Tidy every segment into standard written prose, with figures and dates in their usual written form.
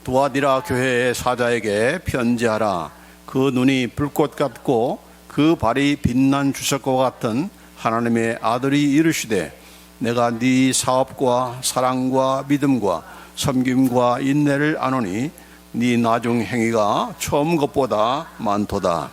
두아디라 교회의 사자에게 편지하라. 그 눈이 불꽃 같고 그 발이 빛난 주석과 같은 하나님의 아들이 이르시되 내가 네 사업과 사랑과 믿음과 섬김과 인내를 아노니 네 나중 행위가 처음 것보다 많도다.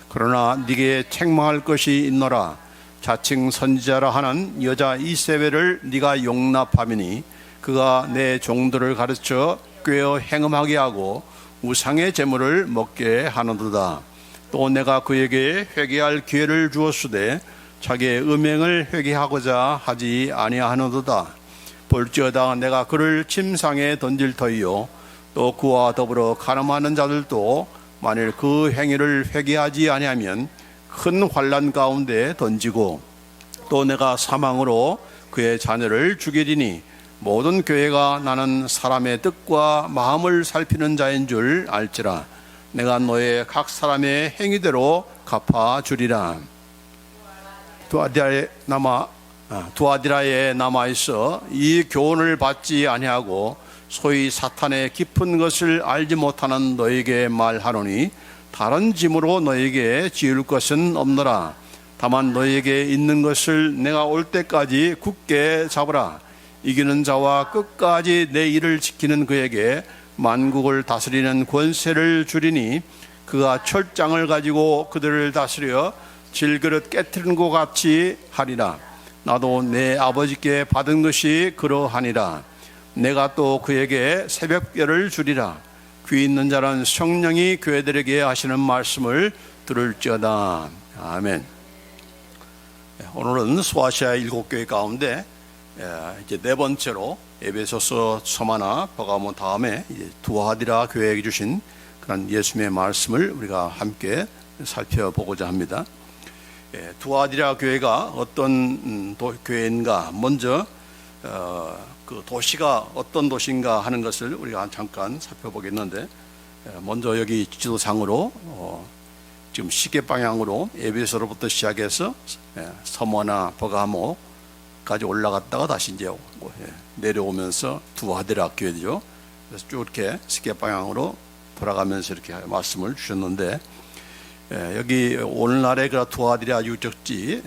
그러나 네게 책망할 것이 있노라. 자칭 선지자라 하는 여자 이세벨을 네가 용납하미니 그가 내 종들을 가르쳐 꾀어 행음하게 하고 우상의 제물을 먹게 하는도다. 또 내가 그에게 회개할 기회를 주었으되 자기의 음행을 회개하고자 하지 아니하는도다. 볼지어다 내가 그를 침상에 던질 터이요 또 그와 더불어 가늠하는 자들도 만일 그 행위를 회개하지 아니하면 큰 환난 가운데 던지고 또 내가 사망으로 그의 자녀를 죽이리니 모든 교회가 나는 사람의 뜻과 마음을 살피는 자인 줄 알지라. 내가 너의 각 사람의 행위대로 갚아주리라. 두아디라에 남아있어 이 교훈을 받지 아니하고 소위 사탄의 깊은 것을 알지 못하는 너에게 말하노니 다른 짐으로 너에게 지을 것은 없노라. 다만 너에게 있는 것을 내가 올 때까지 굳게 잡으라. 이기는 자와 끝까지 내 일을 지키는 그에게 만국을 다스리는 권세를 주리니 그가 철장을 가지고 그들을 다스려 질그릇 깨트린 것 같이 하리라. 나도 내 아버지께 받은 것이 그러하니라. 내가 또 그에게 새벽별을 주리라. 귀 있는 자는 성령이 교회들에게 하시는 말씀을 들을지어다. 아멘. 오늘은 소아시아 7교회 가운데 이제 네 번째로 에베소서, 서마나, 버가모 다음에 이제 두아디라 교회에게 주신 그런 예수님의 말씀을 우리가 함께 살펴보고자 합니다. 두아디라 교회가 어떤 교회인가, 먼저 그 도시가 어떤 도시인가 하는 것을 우리가 잠깐 살펴보겠는데, 먼저 여기 지도상으로 지금 시계 방향으로 에베소로부터 시작해서 서머나 버가모까지 올라갔다가 다시 이제 내려오면서 두아디라 교회죠. 그래서 쭉 이렇게 시계 방향으로 돌아가면서 이렇게 말씀을 주셨는데, 여기 오늘날의 그 두아디라 유적지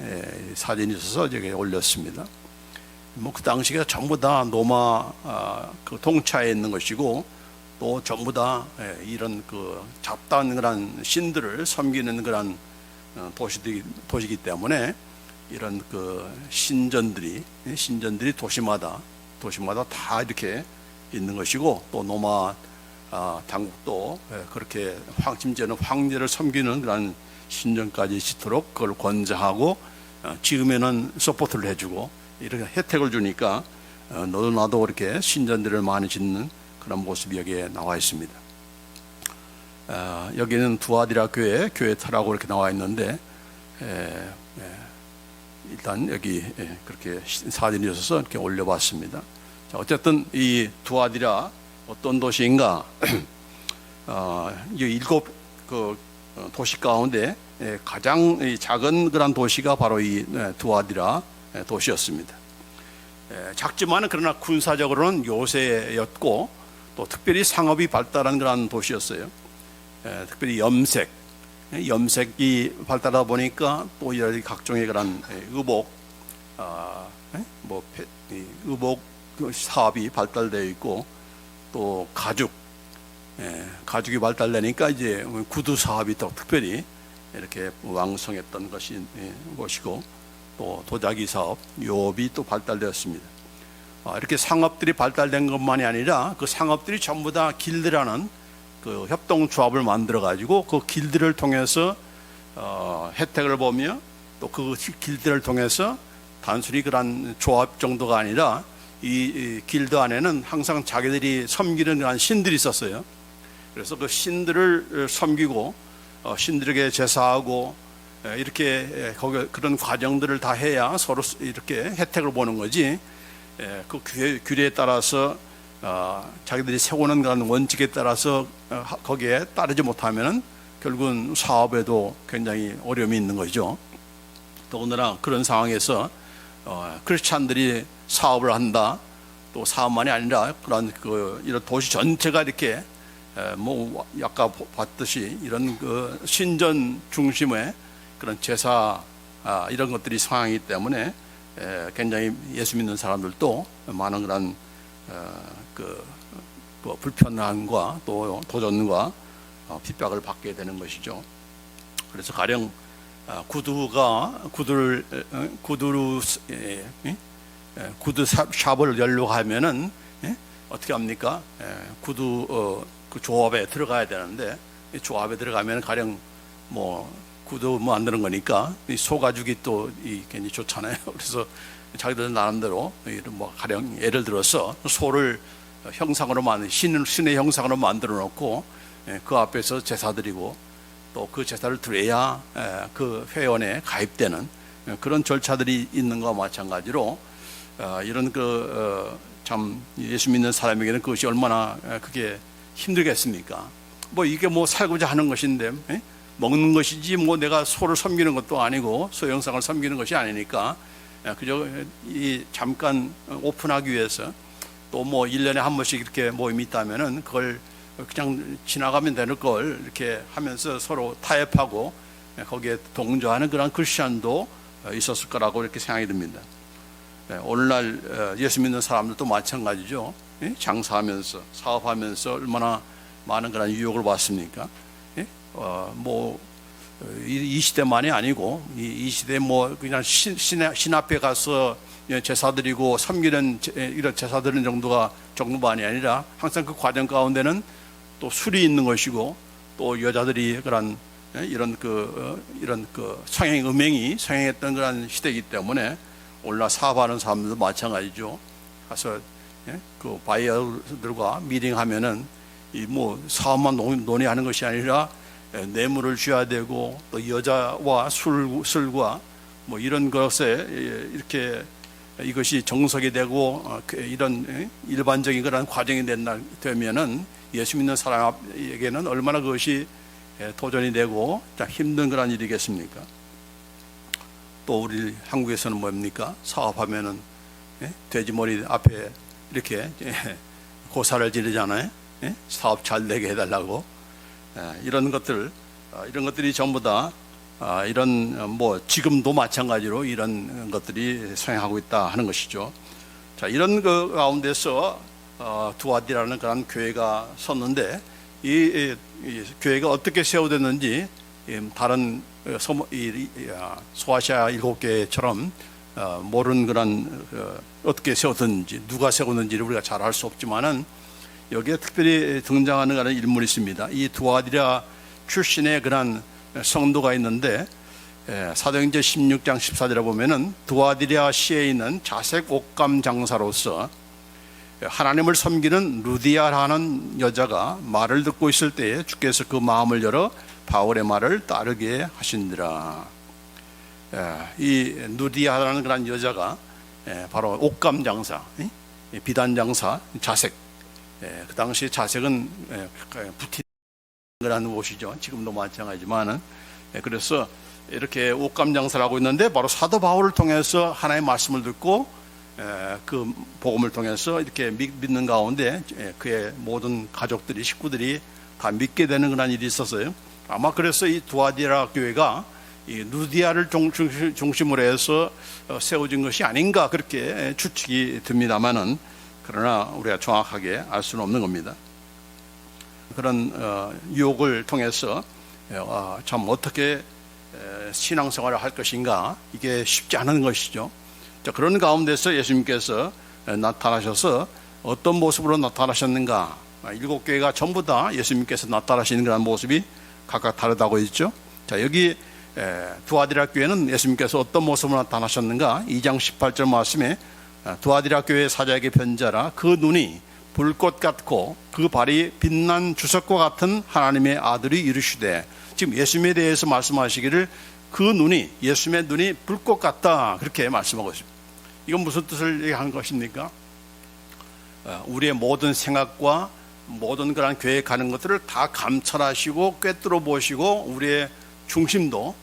사진이 있어서 여기 올렸습니다. 뭐 그 당시가 전부 다 로마 그 통치하에 있는 것이고, 또 전부 다 이런 그 잡다한 그런 신들을 섬기는 그런 도시기 때문에 이런 그 신전들이 도시마다 다 이렇게 있는 것이고, 또 로마 당국도 그렇게 심지어는 황제를 섬기는 그런 신전까지 짓도록 그걸 권장하고, 지으면은 서포트를 해주고 이렇게 혜택을 주니까 너도 나도 그렇게 신전들을 많이 짓는 그런 모습이 여기에 나와 있습니다. 여기는 두아디라 교회 터라고 이렇게 나와 있는데, 일단 여기 그렇게 사진이 있어서 이렇게 올려봤습니다. 자, 어쨌든 이 두아디라 어떤 도시인가? 이 7 도시 가운데 가장 작은 그런 도시가 바로 이 두아디라 도시였습니다. 작지만 그러나 군사적으로는 요새였고, 또 특별히 상업이 발달한 그런 도시였어요. 특별히 염색이 발달하다 보니까 또 여러 각종의 그런 의복 사업이 발달되어 있고, 또 가죽이 발달되니까 이제 구두 사업이 또 특별히 이렇게 왕성했던 것이고, 또 도자기 사업, 유업이 또 발달되었습니다. 이렇게 상업들이 발달된 것만이 아니라 그 상업들이 전부 다 길드라는 그 협동조합을 만들어 가지고 그 길드를 통해서 혜택을 보며, 또 그 길드를 통해서 단순히 그런 조합 정도가 아니라 이 길드 안에는 항상 자기들이 섬기는 그런 신들이 있었어요. 그래서 그 신들을 섬기고 신들에게 제사하고 이렇게 그런 과정들을 다 해야 서로 이렇게 혜택을 보는 거지, 그 규례에 따라서 자기들이 세우는 그런 원칙에 따라서 거기에 따르지 못하면 결국은 사업에도 굉장히 어려움이 있는 거죠. 더군다나 그런 상황에서 크리스찬들이 사업을 한다, 또 사업만이 아니라 그런 이런 도시 전체가 이렇게 뭐 아까 봤듯이 이런 신전 중심의 그런 제사 이런 것들이 성향이기 때문에 굉장히 예수 믿는 사람들도 많은 그런 불편함과 또 도전과 핍박을 받게 되는 것이죠. 그래서 가령 구두 샵을 열려고 하면은 어떻게 합니까? 구두 그 조합에 들어가야 되는데 이 조합에 들어가면 가령 뭐 구두 만드는 거니까 이 소가죽이 또 굉장히 좋잖아요. 그래서 자기들 나름대로 뭐 가령 예를 들어서 소를 형상으로 신의 형상으로 만들어 놓고 그 앞에서 제사 드리고 또 그 제사를 드려야 그 회원에 가입되는 그런 절차들이 있는 것과 마찬가지로 이런 참 예수 믿는 사람에게는 그것이 얼마나 그게 힘들겠습니까? 뭐 이게 뭐 살고자 하는 것인데 먹는 것이지 뭐 내가 소를 섬기는 것도 아니고 소 형상을 섬기는 것이 아니니까 그저 이 잠깐 오픈하기 위해서 또 뭐 1년에 한 번씩 이렇게 모임이 있다면은 그걸 그냥 지나가면 되는 걸 이렇게 하면서 서로 타협하고 거기에 동조하는 그런 크리스천도 있었을 거라고 이렇게 생각이 듭니다. 오늘날 예수 믿는 사람들도 마찬가지죠. 장사하면서 사업하면서 얼마나 많은 그런 유혹을 받습니까? 뭐 이 시대만이 아니고 이 시대 뭐 그냥 신 앞에 가서 제사 드리고 섬기는 이런 제사 드리는 정도만이 아니라 항상 그 과정 가운데는 또 술이 있는 것이고 또 여자들이 그런 이런 성행 음행이 성행했던 그런 시대이기 때문에 오늘날 사업하는 사람들도 마찬가지죠. 가서 그 바이어들과 미팅하면은 이 뭐 사업만 논의하는 것이 아니라 뇌물을 줘야 되고 또 여자와 술과 뭐 이런 것에 이렇게 이것이 정석이 되고 이런 일반적인 그런 과정이 되면은 예수 믿는 사람에게는 얼마나 그것이 도전이 되고 힘든 그런 일이겠습니까? 또 우리 한국에서는 뭡니까? 사업하면은 돼지머리 앞에 이렇게 고사를 지르잖아요. 사업 잘 되게 해달라고. 이런 것들이 전부 다 이런 뭐 지금도 마찬가지로 이런 것들이 성행하고 있다 하는 것이죠. 자, 이런 그 가운데서 두아디라는 그런 교회가 섰는데 이 교회가 어떻게 세워졌는지 다른 소아시아 7개처럼 모르는 그런 어떻게 세웠는지 누가 세웠는지를 우리가 잘 알 수 없지만은 여기에 특별히 등장하는 그런 인물이 있습니다. 이 두아디라 출신의 그런 성도가 있는데 사도행전 16장 14절에 보면은 두아디라 시에 있는 자색 옷감 장사로서 하나님을 섬기는 루디아라는 여자가 말을 듣고 있을 때에 주께서 그 마음을 열어 바울의 말을 따르게 하신지라. 이 루디아라는 그런 여자가 바로 옷감 장사, 비단 장사, 자색. 그 당시 자색은 부티라는 옷이죠. 지금도 마찬가지지만은 그래서 이렇게 옷감 장사를 하고 있는데 바로 사도 바울을 통해서 하나님의 말씀을 듣고 그 복음을 통해서 이렇게 믿는 가운데 그의 모든 가족들이 식구들이 다 믿게 되는 그런 일이 있었어요. 아마 그래서 이 두아디라 교회가 이 루디아를 중심으로 해서 세워진 것이 아닌가 그렇게 추측이 듭니다만은 그러나 우리가 정확하게 알 수는 없는 겁니다. 그런 유혹을 통해서 참 어떻게 신앙생활을 할 것인가 이게 쉽지 않은 것이죠. 자, 그런 가운데서 예수님께서 나타나셔서 어떤 모습으로 나타나셨는가? 7교회가 전부 다 예수님께서 나타나시는 그런 모습이 각각 다르다고 했죠. 자, 여기 두아디라 교회는 예수님께서 어떤 모습으로 나타나셨는가? 2장 18절 말씀에 두아디라 교회 사자에게 편지하라. 그 눈이 불꽃 같고 그 발이 빛난 주석과 같은 하나님의 아들이 이르시되, 지금 예수님에 대해서 말씀하시기를 그 눈이, 예수님의 눈이 불꽃 같다 그렇게 말씀하고 있습니다. 이건 무슨 뜻을 얘기하는 것입니까? 우리의 모든 생각과 모든 그런 계획하는 것들을 다 감찰하시고 꿰뚫어 보시고 우리의 중심도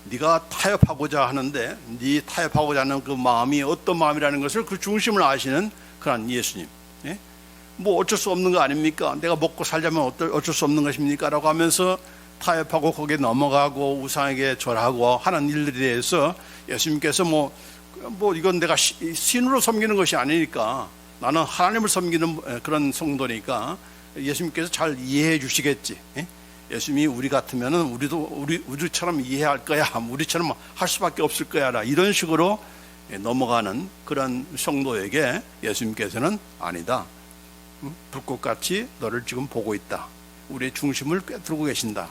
네가 타협하고자 하는데 네 타협하고자 하는 그 마음이 어떤 마음이라는 것을 그 중심을 아시는 그런 예수님. 예? 뭐 어쩔 수 없는 거 아닙니까? 내가 먹고 살려면 어쩔 수 없는 것입니까? 라고 하면서 타협하고 거기에 넘어가고 우상에게 절하고 하는 일들에 대해서 예수님께서 뭐 이건 내가 신으로 섬기는 것이 아니니까, 나는 하나님을 섬기는 그런 성도니까 예수님께서 잘 이해해 주시겠지. 예? 예수님이 우리 같으면은 우리처럼 이해할 거야, 우리처럼 할 수밖에 없을 거야, 이런 식으로 넘어가는 그런 성도에게 예수님께서는 아니다. 불꽃같이 너를 지금 보고 있다. 우리의 중심을 꿰뚫고 계신다.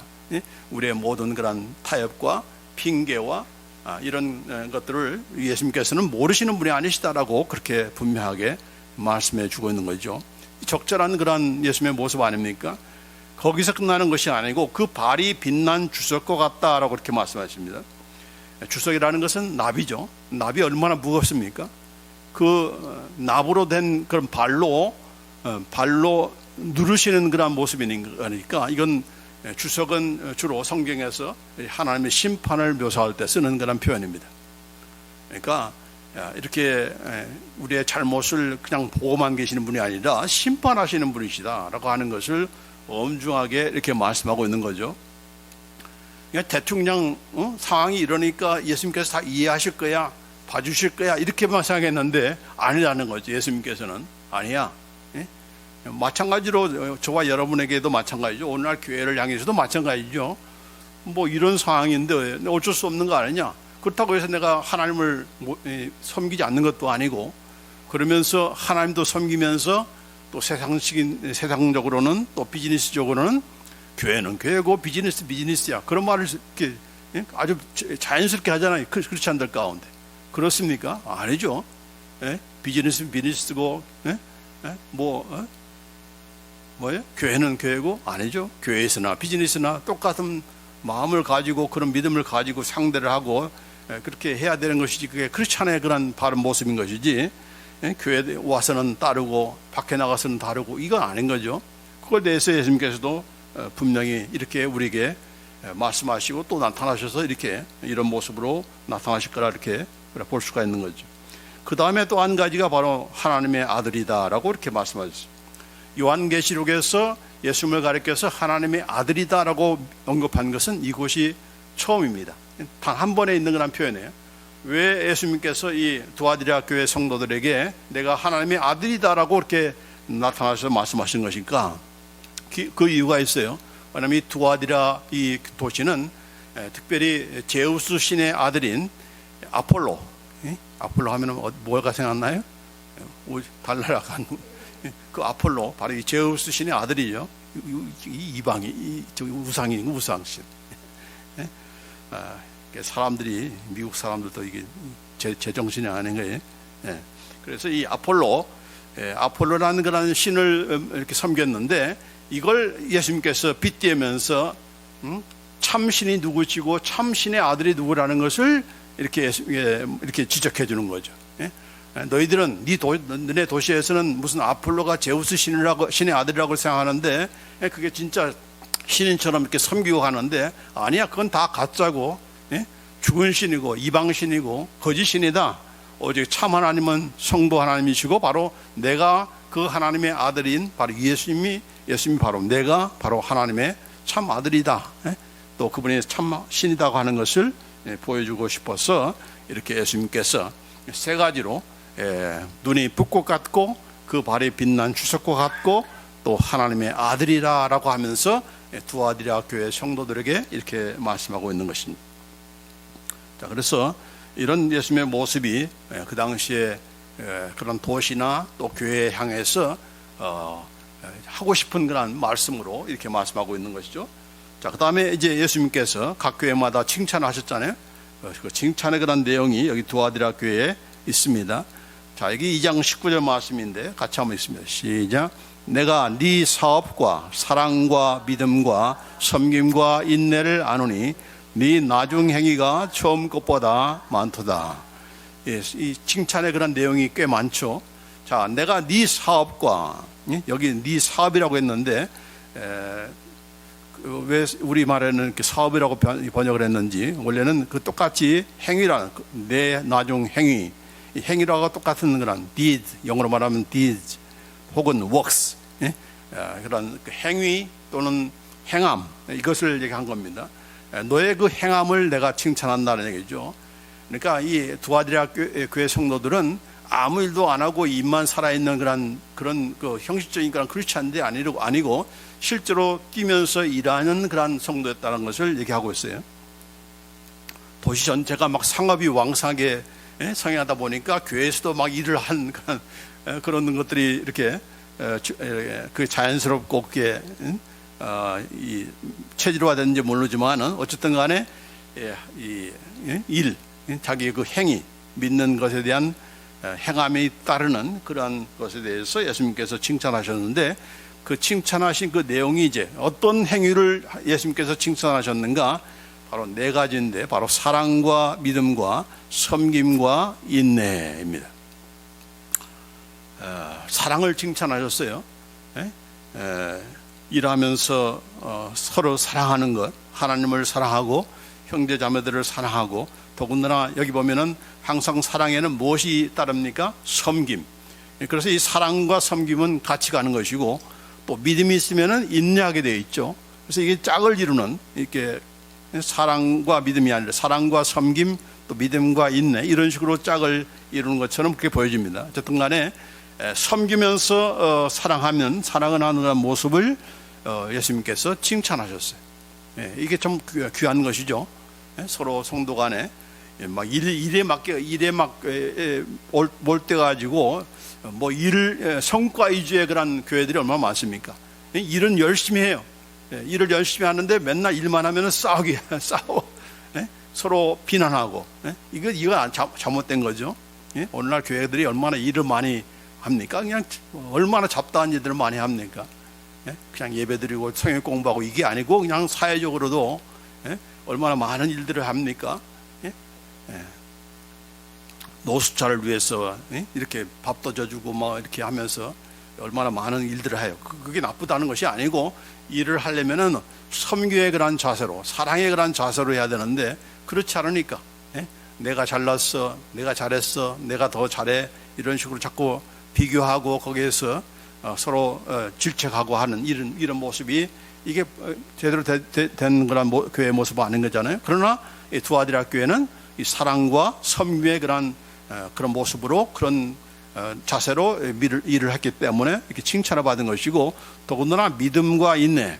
우리의 모든 그런 타협과 핑계와 이런 것들을 예수님께서는 모르시는 분이 아니시다라고 그렇게 분명하게 말씀해 주고 있는 거죠. 적절한 그런 예수님의 모습 아닙니까? 거기서 끝나는 것이 아니고 그 발이 빛난 주석과 같다라고 그렇게 말씀하십니다. 주석이라는 것은 나비죠. 나비 얼마나 무겁습니까? 그 나무로 된 그런 발로 누르시는 그런 모습이니까, 이건 주석은 주로 성경에서 하나님의 심판을 묘사할 때 쓰는 그런 표현입니다. 그러니까 이렇게 우리의 잘못을 그냥 보고만 계시는 분이 아니라 심판하시는 분이시다라고 하는 것을 엄중하게 이렇게 말씀하고 있는 거죠. 대충 상황이 이러니까 예수님께서 다 이해하실 거야, 봐주실 거야, 이렇게만 생각했는데 아니라는 거죠. 예수님께서는 아니야. 마찬가지로 저와 여러분에게도 마찬가지죠. 오늘날 교회를 향해서도 마찬가지죠. 뭐 이런 상황인데 어쩔 수 없는 거 아니냐. 그렇다고 해서 내가 하나님을 섬기지 않는 것도 아니고, 그러면서 하나님도 섬기면서 또 세상적으로는 또 비즈니스적으로는 교회는 교회고 비즈니스야. 그런 말을 이렇게 아주 자연스럽게 하잖아요. 그렇지 않들 가운데. 그렇습니까? 아니죠. 비즈니스고 뭐예요? 교회는 교회고 아니죠. 교회에서나 비즈니스나 똑같은 마음을 가지고 그런 믿음을 가지고 상대를 하고 그렇게 해야 되는 것이지, 그게 그렇지 않아야 그런 바른 모습인 것이지, 교회에 와서는 따르고 밖에 나가서는 다르고 이건 아닌 거죠. 그걸 대해서 예수님께서도 분명히 이렇게 우리에게 말씀하시고 또 나타나셔서 이렇게 이런 모습으로 나타나실 거라 이렇게 볼 수가 있는 거죠. 그 다음에 또 한 가지가 바로 하나님의 아들이다라고 이렇게 말씀하셨어요. 요한계시록에서 예수님을 가리켜서 하나님의 아들이다라고 언급한 것은 이곳이 처음입니다. 단 한 번에 있는 그런 표현이에요. 왜 예수님께서 이 두아디라 교회 성도들에게 내가 하나님의 아들이다라고 이렇게 나타나셔서 말씀하신 것일까? 그 이유가 있어요. 왜냐하면 이 두아디라 이 도시는 특별히 제우스 신의 아들인 아폴로 하면 뭐가 생각나요? 달나라 간 그 아폴로, 바로 이 제우스 신의 아들이죠. 이방이 우상인 우상신. 사람들이, 미국 사람들도 이게 제정신이 아닌 거예요. 그래서 이 아폴로라는 그런 신을 이렇게 섬겼는데, 이걸 예수님께서 빗대면서 참 신이 누구시고 참 신의 아들이 누구라는 것을 이렇게 지적해 주는 거죠. 너희들은 너네 도시에서는 무슨 아폴로가 제우스 신의 아들이라고 생각하는데, 그게 진짜 신인처럼 이렇게 섬기고 가는데, 아니야, 그건 다 가짜고 죽은 신이고 이방 신이고 거짓 신이다. 오직 참 하나님은 성부 하나님이시고 바로 내가 그 하나님의 아들인 바로 예수님이 바로 내가 바로 하나님의 참 아들이다. 또 그분이 참 신이다고 하는 것을 보여주고 싶어서 이렇게 예수님께서 세 가지로 눈이 붓꽃 같고 그 발이 빛난 주석과 같고 또 하나님의 아들이라라고 하면서 두아디라 교회 성도들에게 이렇게 말씀하고 있는 것입니다. 자, 그래서 이런 예수님의 모습이 그 당시에 그런 도시나 또 교회에 향해서 하고 싶은 그런 말씀으로 이렇게 말씀하고 있는 것이죠. 자, 그 다음에 이제 예수님께서 각 교회마다 칭찬하셨잖아요. 그 칭찬의 그런 내용이 여기 두아디라 교회에 있습니다. 자, 여기 2장 19절 말씀인데 같이 한번 읽습니다. 시작. 내가 네 사업과 사랑과 믿음과 섬김과 인내를 아노니 네 나중 행위가 처음 것보다 많도다. 예, 이 칭찬의 그런 내용이 꽤 많죠. 자, 내가 네 사업과, 여기 네 사업이라고 했는데 왜 우리말에는 이렇게 사업이라고 번역을 했는지, 원래는 그 똑같이 행위라는 내 나중 행위, 이 행위라고 똑같은 그런 did, 영어로 말하면 did 혹은 works, 그런 그 행위 또는 행함, 이것을 얘기한 겁니다. 너의 그 행함을 내가 칭찬한다는 얘기죠. 그러니까 이 두아디라 교회 성도들은 아무 일도 안 하고 입만 살아있는 그런 그 형식적인 그런 크리스찬인데 아니고 실제로 뛰면서 일하는 그런 성도였다는 것을 얘기하고 있어요. 도시 전체가 막 상업이 왕성하게 성행하다 보니까 교회에서도 막 일을 한 그런 것들이 이렇게 그 자연스럽고 그게 이 체질화됐는지 모르지만은 어쨌든 간에 자기의 그 행위, 믿는 것에 대한 행함이 따르는 그러한 것에 대해서 예수님께서 칭찬하셨는데, 그 칭찬하신 그 내용이 이제 어떤 행위를 예수님께서 칭찬하셨는가? 바로 네 가지인데, 바로 사랑과 믿음과 섬김과 인내입니다. 사랑을 칭찬하셨어요. 일하면서 서로 사랑하는 것, 하나님을 사랑하고 형제 자매들을 사랑하고, 더군다나 여기 보면은 항상 사랑에는 무엇이 따릅니까? 섬김. 그래서 이 사랑과 섬김은 같이 가는 것이고, 또 믿음이 있으면은 인내하게 되어 있죠. 그래서 이게 짝을 이루는, 이렇게 사랑과 믿음이 아니라 사랑과 섬김, 또 믿음과 인내, 이런 식으로 짝을 이루는 것처럼 그렇게 보여집니다. 어쨌든 간에 섬기면서 사랑을 하는 모습을 예수님께서 칭찬하셨어요. 이게 좀 귀한 것이죠. 서로 성도 간에 막 일에 몰때 가지고 뭐 일을 성과 위주의 그런 교회들이 얼마나 많습니까? 일은 열심히 해요. 일을 열심히 하는데 맨날 일만 하면은 싸워. 서로 비난하고. 이거 잘못된 거죠. 오늘날 교회들이 얼마나 일을 많이 합니까? 그냥 얼마나 잡다한 일들을 많이 합니까? 그냥 예배드리고 성경 공부하고 이게 아니고 그냥 사회적으로도 얼마나 많은 일들을 합니까? 노숙자를 위해서 이렇게 밥도 져주고 막 이렇게 하면서 얼마나 많은 일들을 해요. 그게 나쁘다는 것이 아니고, 일을 하려면은 섬기의 그런 자세로, 사랑의 그런 자세로 해야 되는데 그렇지 않으니까 내가 잘났어, 내가 잘했어, 내가 더 잘해, 이런 식으로 자꾸 비교하고 거기에서 서로 질책하고 하는 이런 모습이, 이게 제대로 된 그런 교회의 모습은 아닌 거잖아요. 그러나 이 두아디라 교회는 이 사랑과 섬김의 그런 모습으로, 그런 자세로 일을 했기 때문에 이렇게 칭찬을 받은 것이고, 더군다나 믿음과 인내,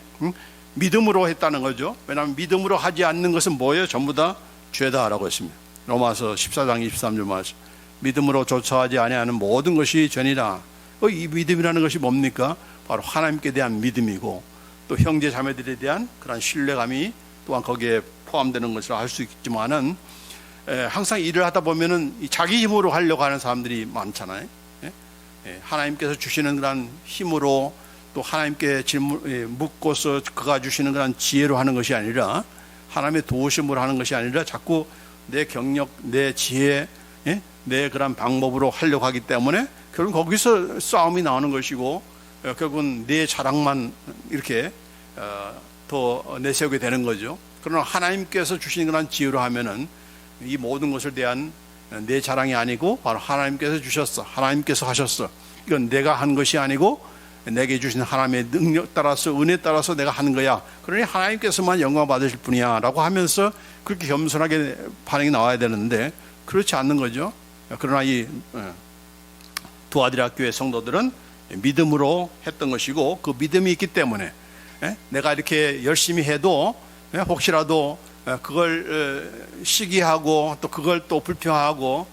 믿음으로 했다는 거죠. 왜냐하면 믿음으로 하지 않는 것은 뭐예요? 전부 다 죄다라고 했습니다. 로마서 14장 23절 말씀. 믿음으로 조차하지 아니하는 모든 것이 죄니라. 이 믿음이라는 것이 뭡니까? 바로 하나님께 대한 믿음이고, 또 형제 자매들에 대한 그런 신뢰감이 또한 거기에 포함되는 것이라 할 수 있지만은, 항상 일을 하다 보면은 자기 힘으로 하려고 하는 사람들이 많잖아요. 하나님께서 주시는 그런 힘으로, 또 하나님께 묻고서 그가 주시는 그런 지혜로 하는 것이 아니라, 하나님의 도우심으로 하는 것이 아니라 자꾸 내 경력, 내 지혜, 내 그런 방법으로 하려고 하기 때문에 결국 거기서 싸움이 나오는 것이고, 결국은 내 자랑만 이렇게 더 내세우게 되는 거죠. 그러나 하나님께서 주신 그런 지혜로 하면은 이 모든 것을 대한 내 자랑이 아니고 바로 하나님께서 주셨어, 하나님께서 하셨어, 이건 내가 한 것이 아니고 내게 주신 하나님의 능력 따라서, 은혜 따라서 내가 한 거야, 그러니 하나님께서만 영광 받으실 분이야 라고 하면서 그렇게 겸손하게 반응이 나와야 되는데 그렇지 않는 거죠. 그러나 이 두아디라 교회 성도들은 믿음으로 했던 것이고, 그 믿음이 있기 때문에 내가 이렇게 열심히 해도 혹시라도 그걸 시기하고, 또 그걸 또 불평하고,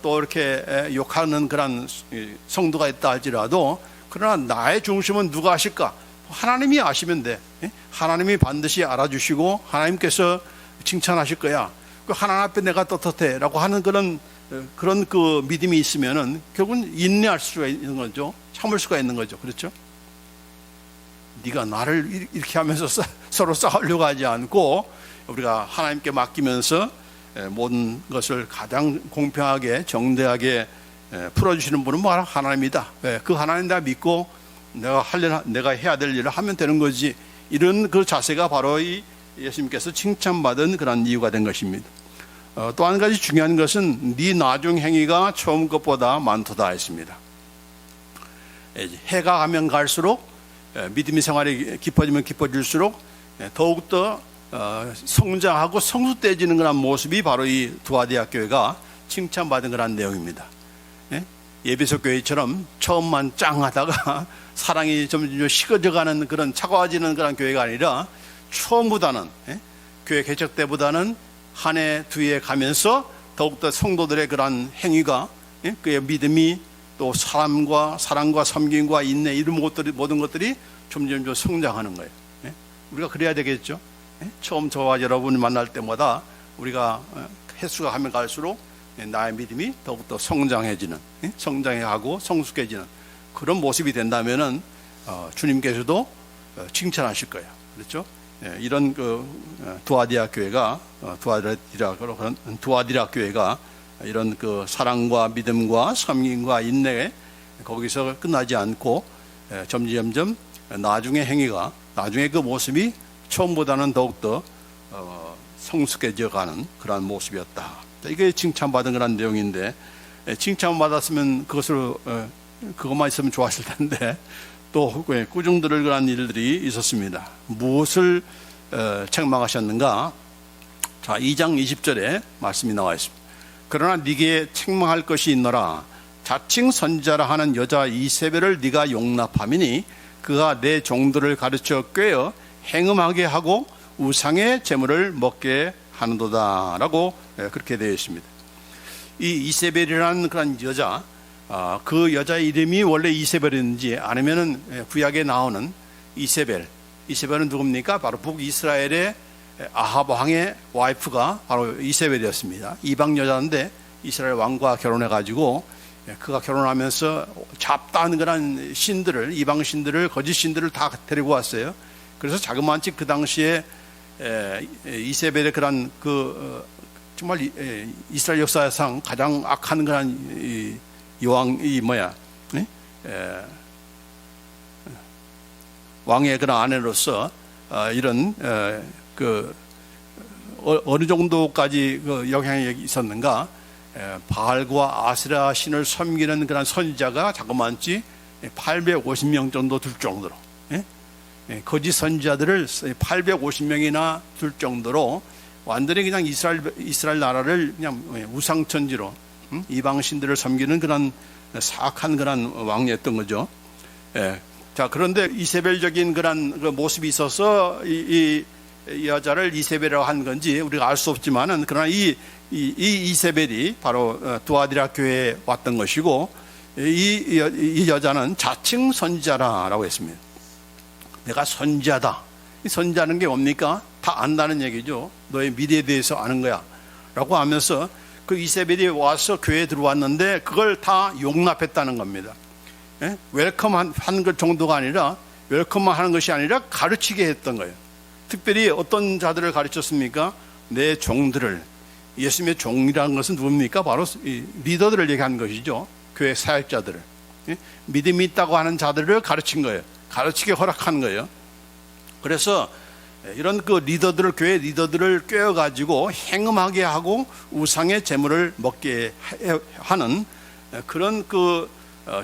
또 이렇게 욕하는 그런 성도가 있다 할지라도, 그러나 나의 중심은 누가 아실까? 하나님이 아시면 돼. 하나님이 반드시 알아주시고 하나님께서 칭찬하실 거야. 그 하나님 앞에 내가 떳떳해 라고 하는 그런 그 믿음이 있으면은 결국은 인내할 수가 있는 거죠. 참을 수가 있는 거죠. 그렇죠? 네가 나를 이렇게 하면서 서로 싸우려고 하지 않고, 우리가 하나님께 맡기면서 모든 것을 가장 공평하게 정대하게 풀어주시는 분은 바로 하나님이다. 그 하나님 내가 믿고 내가 해야 될 일을 하면 되는 거지. 이런 그 자세가 바로 이 예수님께서 칭찬받은 그런 이유가 된 것입니다. 또 한 가지 중요한 것은 네 나중 행위가 처음 것보다 많도다 했습니다. 해가 가면 갈수록 믿음의 생활이 깊어지면 깊어질수록 더욱더 성장하고 성숙돼지는 그런 모습이 바로 이 두아디아 교회가 칭찬받은 그런 내용입니다. 예배소 교회처럼 처음만 짱하다가 사랑이 점점 식어져가는 그런 차가워지는 그런 교회가 아니라 처음보다는 교회 개척 때보다는 한 해, 두 해 가면서 더욱더 성도들의 그런 행위가 그의 믿음이 또 사랑과 섬김과 인내 이런 모든 것들이 점점 성장하는 거예요. 우리가 그래야 되겠죠. 처음 저와 여러분을 만날 때마다 우리가 횟수가 가면 갈수록 나의 믿음이 더욱더 성장해지는, 성장해가고 성숙해지는 그런 모습이 된다면은 주님께서도 칭찬하실 거예요. 그렇죠? 이런 두아디라 교회가 이런 사랑과 믿음과 섬김과 인내에 거기서 끝나지 않고 점점 나중의 행위가 나중에 그 모습이 처음보다는 더욱더 성숙해져 가는 그러한 모습이었다. 이게 칭찬받은 그런 내용인데 칭찬받았으면 그것만 있으면 좋았을 텐데 또 꾸중들을 그런 일들이 있었습니다. 무엇을 책망하셨는가? 자, 2장 20절에 말씀이 나와 있습니다. 그러나 네게 책망할 것이 있노라. 자칭 선지자라 하는 여자 이세벨을 네가 용납함이니 그가 내 종들을 가르쳐 꾀어 행음하게 하고 우상의 재물을 먹게 하는도다 라고 그렇게 되어 있습니다. 이 이세벨이라는 그런 여자, 그 여자의 이름이 원래 이세벨인지 아니면은 구약에 나오는 이세벨은 누굽니까? 바로 북이스라엘의 아합 왕의 와이프가 바로 이세벨이었습니다. 이방 여자인데 이스라엘 왕과 결혼해가지고 그가 결혼하면서 잡다한 그런 신들을, 이방 신들을, 거짓 신들을 다 데리고 왔어요. 그래서 자그마치 그 당시에 이세벨의 그런 정말 이스라엘 역사상 가장 악한 그런 왕의 그런 아내로서 이런 어느 정도까지 영향력이 있었는가? 바알과 아세라 신을 섬기는 그런 선지자가 자그마치 850명 정도 될 정도로, 거짓 선지자들을 850명이나 둘 정도로 완전히 그냥 이스라엘 나라를 그냥 우상천지로 이방 신들을 섬기는 그런 사악한 그런 왕이었던 거죠. 자, 그런데 이세벨적인 그런 모습이 있어서 이 여자를 이세벨이라고 한 건지 우리가 알 수 없지만은 그러나 이 이세벨이 바로 두아디라 교회에 왔던 것이고 이 여자는 자칭 선지자라고 했습니다. 내가 선지자다. 이 선지자는 게 뭡니까? 다 안다는 얘기죠. 너의 미래에 대해서 아는 거야 라고 하면서 그 이세벨이 와서 교회에 들어왔는데 그걸 다 용납했다는 겁니다. 웰컴 하는 것 정도가 아니라 웰컴만 하는 것이 아니라 가르치게 했던 거예요. 특별히 어떤 자들을 가르쳤습니까? 내 종들을. 예수님의 종이라는 것은 누굽니까? 바로 리더들을 얘기하는 것이죠. 교회 사역자들을. 믿음이 있다고 하는 자들을 가르친 거예요. 가르치게 허락한 거예요. 그래서 이런 교회 리더들을 꿰어가지고 행음하게 하고 우상의 재물을 먹게 하는 그런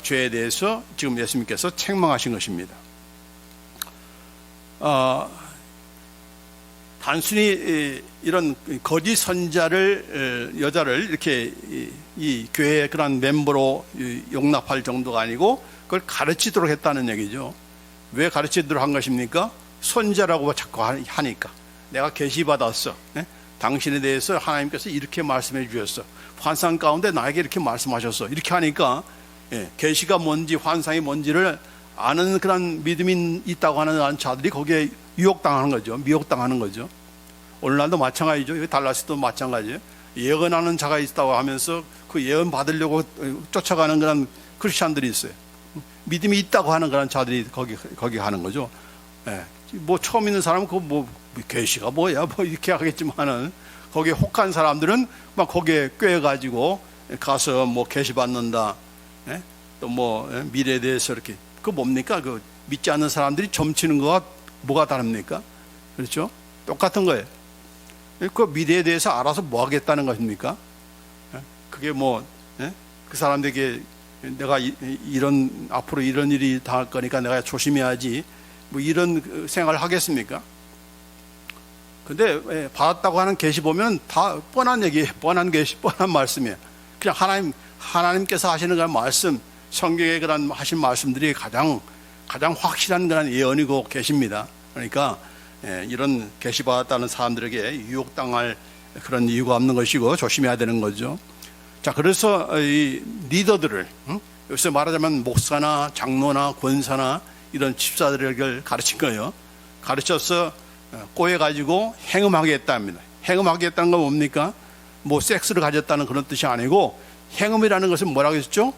죄에 대해서 지금 예수님께서 책망하신 것입니다. 단순히 이런 거짓 선지자를 여자를 이렇게 이 교회의 그런 멤버로 용납할 정도가 아니고 그걸 가르치도록 했다는 얘기죠. 왜 가르치도록 한 것입니까? 선지자라고 자꾸 하니까. 내가 계시받았어. 당신에 대해서 하나님께서 이렇게 말씀해 주셨어. 환상 가운데 나에게 이렇게 말씀하셨어. 이렇게 하니까 계시가 뭔지 환상이 뭔지를 아는 그런 믿음이 있다고 하는 자들이 거기에 유혹당하는 거죠. 미혹당하는 거죠. 오늘날도 마찬가지죠. 달라스도 마찬가지예요. 예언하는 자가 있다고 하면서 그 예언 받으려고 쫓아가는 그런 크리스찬들이 있어요. 믿음이 있다고 하는 그런 자들이 거기 하는 거죠. 뭐 처음 있는 사람은 계시가 뭐야 이렇게 하겠지만은 거기에 혹한 사람들은 막 거기에 꿰가지고 가서 계시 받는다. 또 미래에 대해서 이렇게 뭡니까? 믿지 않는 사람들이 점치는 거와 뭐가 다릅니까? 그렇죠? 똑같은 거예요. 그 미래에 대해서 알아서 뭐 하겠다는 것입니까? 그게 뭐 그 사람들에게 내가 이런 앞으로 이런 일이 당할 거니까 내가 조심해야지 뭐 이런 생각을 하겠습니까? 근데 받았다고 하는 계시 보면 다 뻔한 얘기예요. 뻔한 계시, 뻔한 말씀이에요. 그냥 하나님께서 하시는 그런 말씀, 성경에 그런 하신 말씀들이 가장 확실한 그런 예언이고 계십니다. 그러니까 이런 계시 받았다는 사람들에게 유혹당할 그런 이유가 없는 것이고 조심해야 되는 거죠. 자, 그래서 이 리더들을 요새 말하자면 목사나 장로나 권사나 이런 집사들을 가르친 거예요. 가르쳐서 꼬여가지고 행음하게 했답니다. 행음하게 했다는 건 뭡니까? 뭐 섹스를 가졌다는 그런 뜻이 아니고, 행음이라는 것은 뭐라고 했죠?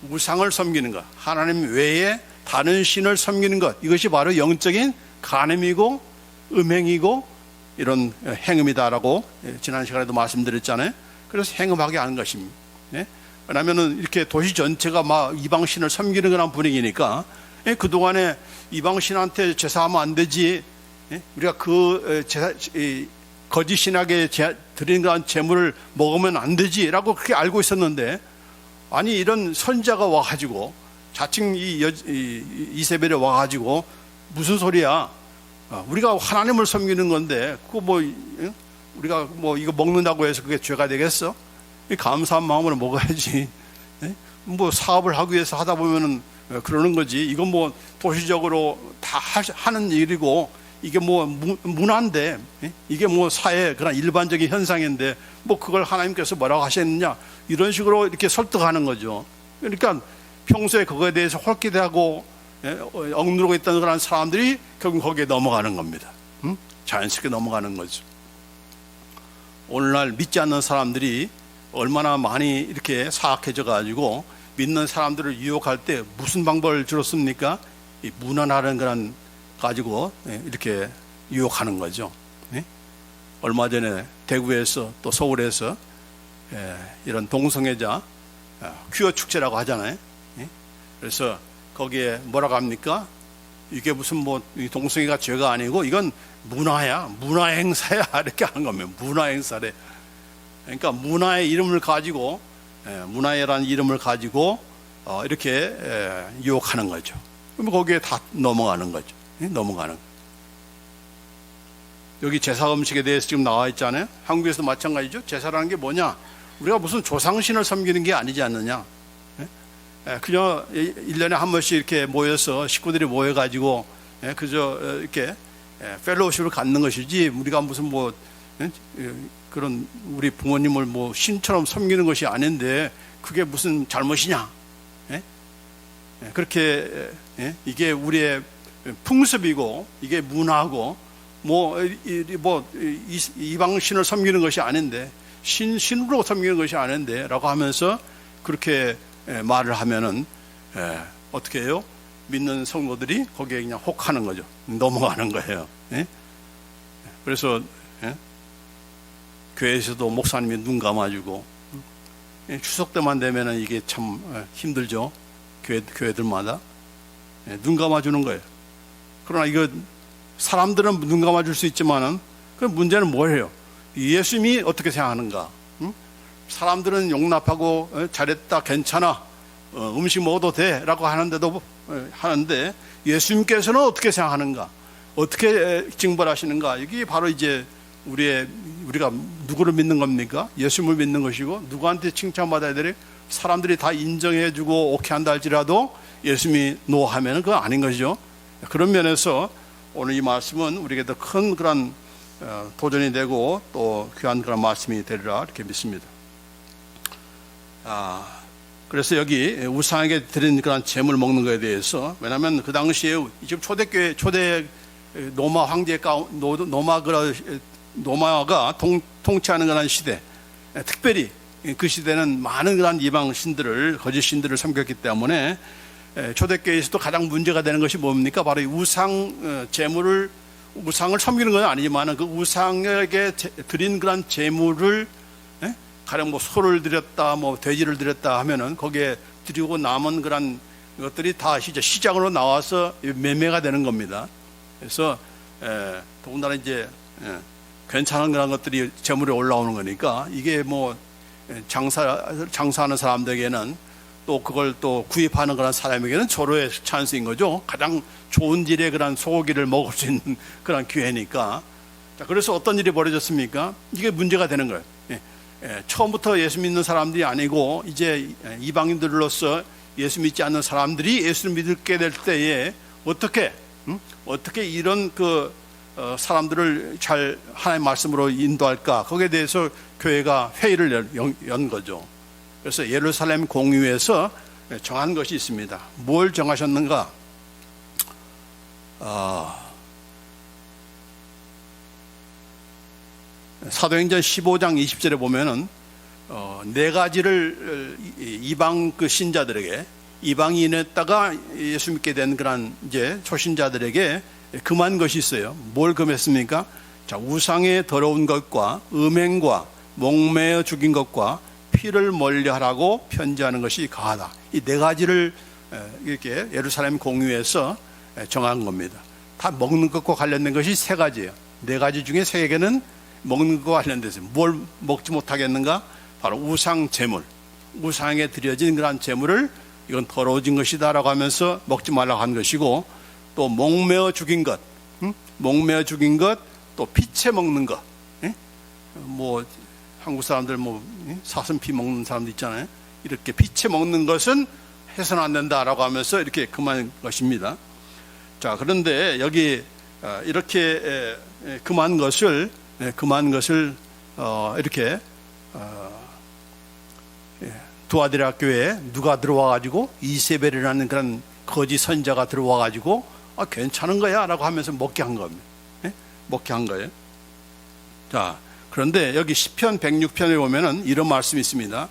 우상을 섬기는 것, 하나님 외에 다른 신을 섬기는 것, 이것이 바로 영적인 간음이고 음행이고 이런 행음이다라고 지난 시간에도 말씀드렸잖아요. 그래서 행음하게 하는 것입니다. 왜냐하면 이렇게 도시 전체가 막 이방신을 섬기는 그런 분위기니까 그동안에 이방신한테 제사하면 안 되지, 우리가 그 거짓 신에게 드린 그런 제물을 먹으면 안 되지라고 그렇게 알고 있었는데, 아니 이런 선자가 와가지고 자칭 이세벨에 와가지고 무슨 소리야? 우리가 하나님을 섬기는 건데 그거 뭐 우리가 뭐 이거 먹는다고 해서 그게 죄가 되겠어? 감사한 마음으로 먹어야지. 뭐 사업을 하기 위해서 하다 보면은 그러는 거지. 이건 뭐 도시적으로 다 하는 일이고 이게 뭐 문화인데, 이게 뭐 사회 그런 일반적인 현상인데 뭐 그걸 하나님께서 뭐라고 하셨느냐, 이런 식으로 이렇게 설득하는 거죠. 그러니까 평소에 그거에 대해서 홀기대하고 억누르고 있던 그런 사람들이 결국 거기에 넘어가는 겁니다. 자연스럽게 넘어가는 거죠. 오늘날 믿지 않는 사람들이 얼마나 많이 이렇게 사악해져 가지고 믿는 사람들을 유혹할 때 무슨 방법을 주로 씁니까? 이 문화라는 그런 가지고 이렇게 유혹하는 거죠. 얼마 전에 대구에서 또 서울에서 이런 동성애자 퀴어 축제라고 하잖아요. 그래서 거기에 뭐라고 합니까? 이게 무슨 뭐 동성애가 죄가 아니고 이건 문화야, 문화 행사야, 이렇게 하는 겁니다. 문화 행사래. 그러니까 문화의 이름을 가지고, 문화라는 이름을 가지고 이렇게 유혹하는 거죠. 그러면 거기에 다 넘어가는 거죠. 넘어가는. 여기 제사 음식에 대해서 지금 나와 있잖아요. 한국에서도 마찬가지죠. 제사라는 게 뭐냐? 우리가 무슨 조상신을 섬기는 게 아니지 않느냐? 그냥 1년에 한 번씩 이렇게 모여서 식구들이 모여가지고 그저 이렇게 펠로우십을 갖는 것이지, 우리가 무슨 뭐 그런 우리 부모님을 뭐 신처럼 섬기는 것이 아닌데 그게 무슨 잘못이냐? 그렇게 이게 우리의 풍습이고 이게 문화고 뭐 이방신을 섬기는 것이 아닌데, 신으로 섬기는 것이 아닌데라고 하면서 그렇게 말을 하면은 어떻게 해요? 믿는 성도들이 거기에 그냥 혹하는 거죠. 넘어가는 거예요. 그래서 교회에서도 목사님이 눈 감아주고, 추석 때만 되면은 이게 참 힘들죠. 교회들마다 눈 감아주는 거예요. 그러나 이거 사람들은 눈 감아줄 수 있지만은 그 문제는 뭐예요? 예수님이 어떻게 생각하는가? 사람들은 용납하고 잘했다, 괜찮아, 음식 먹어도 돼라고 하는데 예수님께서는 어떻게 생각하는가? 어떻게 징벌하시는가? 이게 바로 이제 우리가 누구를 믿는 겁니까? 예수님을 믿는 것이고, 누구한테 칭찬받아야 되래? 사람들이 다 인정해주고 오케이 한다 할지라도 예수님이 노 하면은 그건 아닌 것이죠. 그런 면에서 오늘 이 말씀은 우리에게 더 큰 그런 도전이 되고 또 귀한 그런 말씀이 되리라 이렇게 믿습니다. 그래서 여기 우상에게 드린 그런 제물 먹는 것에 대해서, 왜냐하면 그 당시에 지금 초대 로마 황제 로마가 통치하는 그런 시대, 특별히 그 시대는 많은 그런 이방 신들을, 거짓 신들을 섬겼기 때문에 초대교회에서도 가장 문제가 되는 것이 뭡니까? 바로 우상을 섬기는 건 아니지만 그 우상에게 드린 그런 제물을, 가령 뭐 소를 드렸다, 뭐 돼지를 드렸다 하면은 거기에 드리고 남은 그런 것들이 다 이제 시장으로 나와서 매매가 되는 겁니다. 그래서 더군다나 이제 괜찮은 그런 것들이 재물에 올라오는 거니까 이게 뭐 장사하는 사람들에게는 또 그걸 또 구입하는 그런 사람에게는 절호의 찬스인 거죠. 가장 좋은 질의 그런 소고기를 먹을 수 있는 그런 기회니까. 자, 그래서 어떤 일이 벌어졌습니까? 이게 문제가 되는 거예요. 처음부터 예수 믿는 사람들이 아니고 이제 이방인들로서 예수 믿지 않는 사람들이 예수를 믿게 될 때에 어떻게 이런 사람들을 잘 하나님의 말씀으로 인도할까? 거기에 대해서 교회가 회의를 연 거죠. 그래서 예루살렘 공의회에서 정한 것이 있습니다. 뭘 정하셨는가? 사도행전 15장 20절에 보면은 네 가지를 이방 신자들에게, 이방인에다가 예수 믿게 된 그런 이제 초신자들에게 금한 것이 있어요. 뭘 금했습니까? 자, 우상의 더러운 것과 음행과 목매어 죽인 것과 피를 멀리하라고 편지하는 것이 가하다. 이 네 가지를 이렇게 예루살렘 공의회에서 정한 겁니다. 다 먹는 것과 관련된 것이 세 가지예요. 네 가지 중에 세 개는 먹는 것과 관련돼서 뭘 먹지 못하겠는가? 바로 우상 제물, 우상에 드려진 그런 제물을 이건 더러워진 것이다라고 하면서 먹지 말라고 한 것이고, 또 목매어 죽인 것, 목매어 죽인 것, 또 피채 먹는 것. 뭐 한국 사람들 뭐 사슴피 먹는 사람도 있잖아요. 이렇게 피채 먹는 것은 해서는 안 된다라고 하면서 이렇게 금한 것입니다. 자, 그런데 여기 이렇게 금한 것을 이렇게 두아디라 교회에 누가 들어와 가지고 이세벨이라는 그런 거짓 선자가 들어와 가지고 괜찮은 거야 라고 하면서 먹게 한 겁니다. 먹게 한 거예요. 자, 그런데 여기 시편 106편에 보면은 이런 말씀이 있습니다.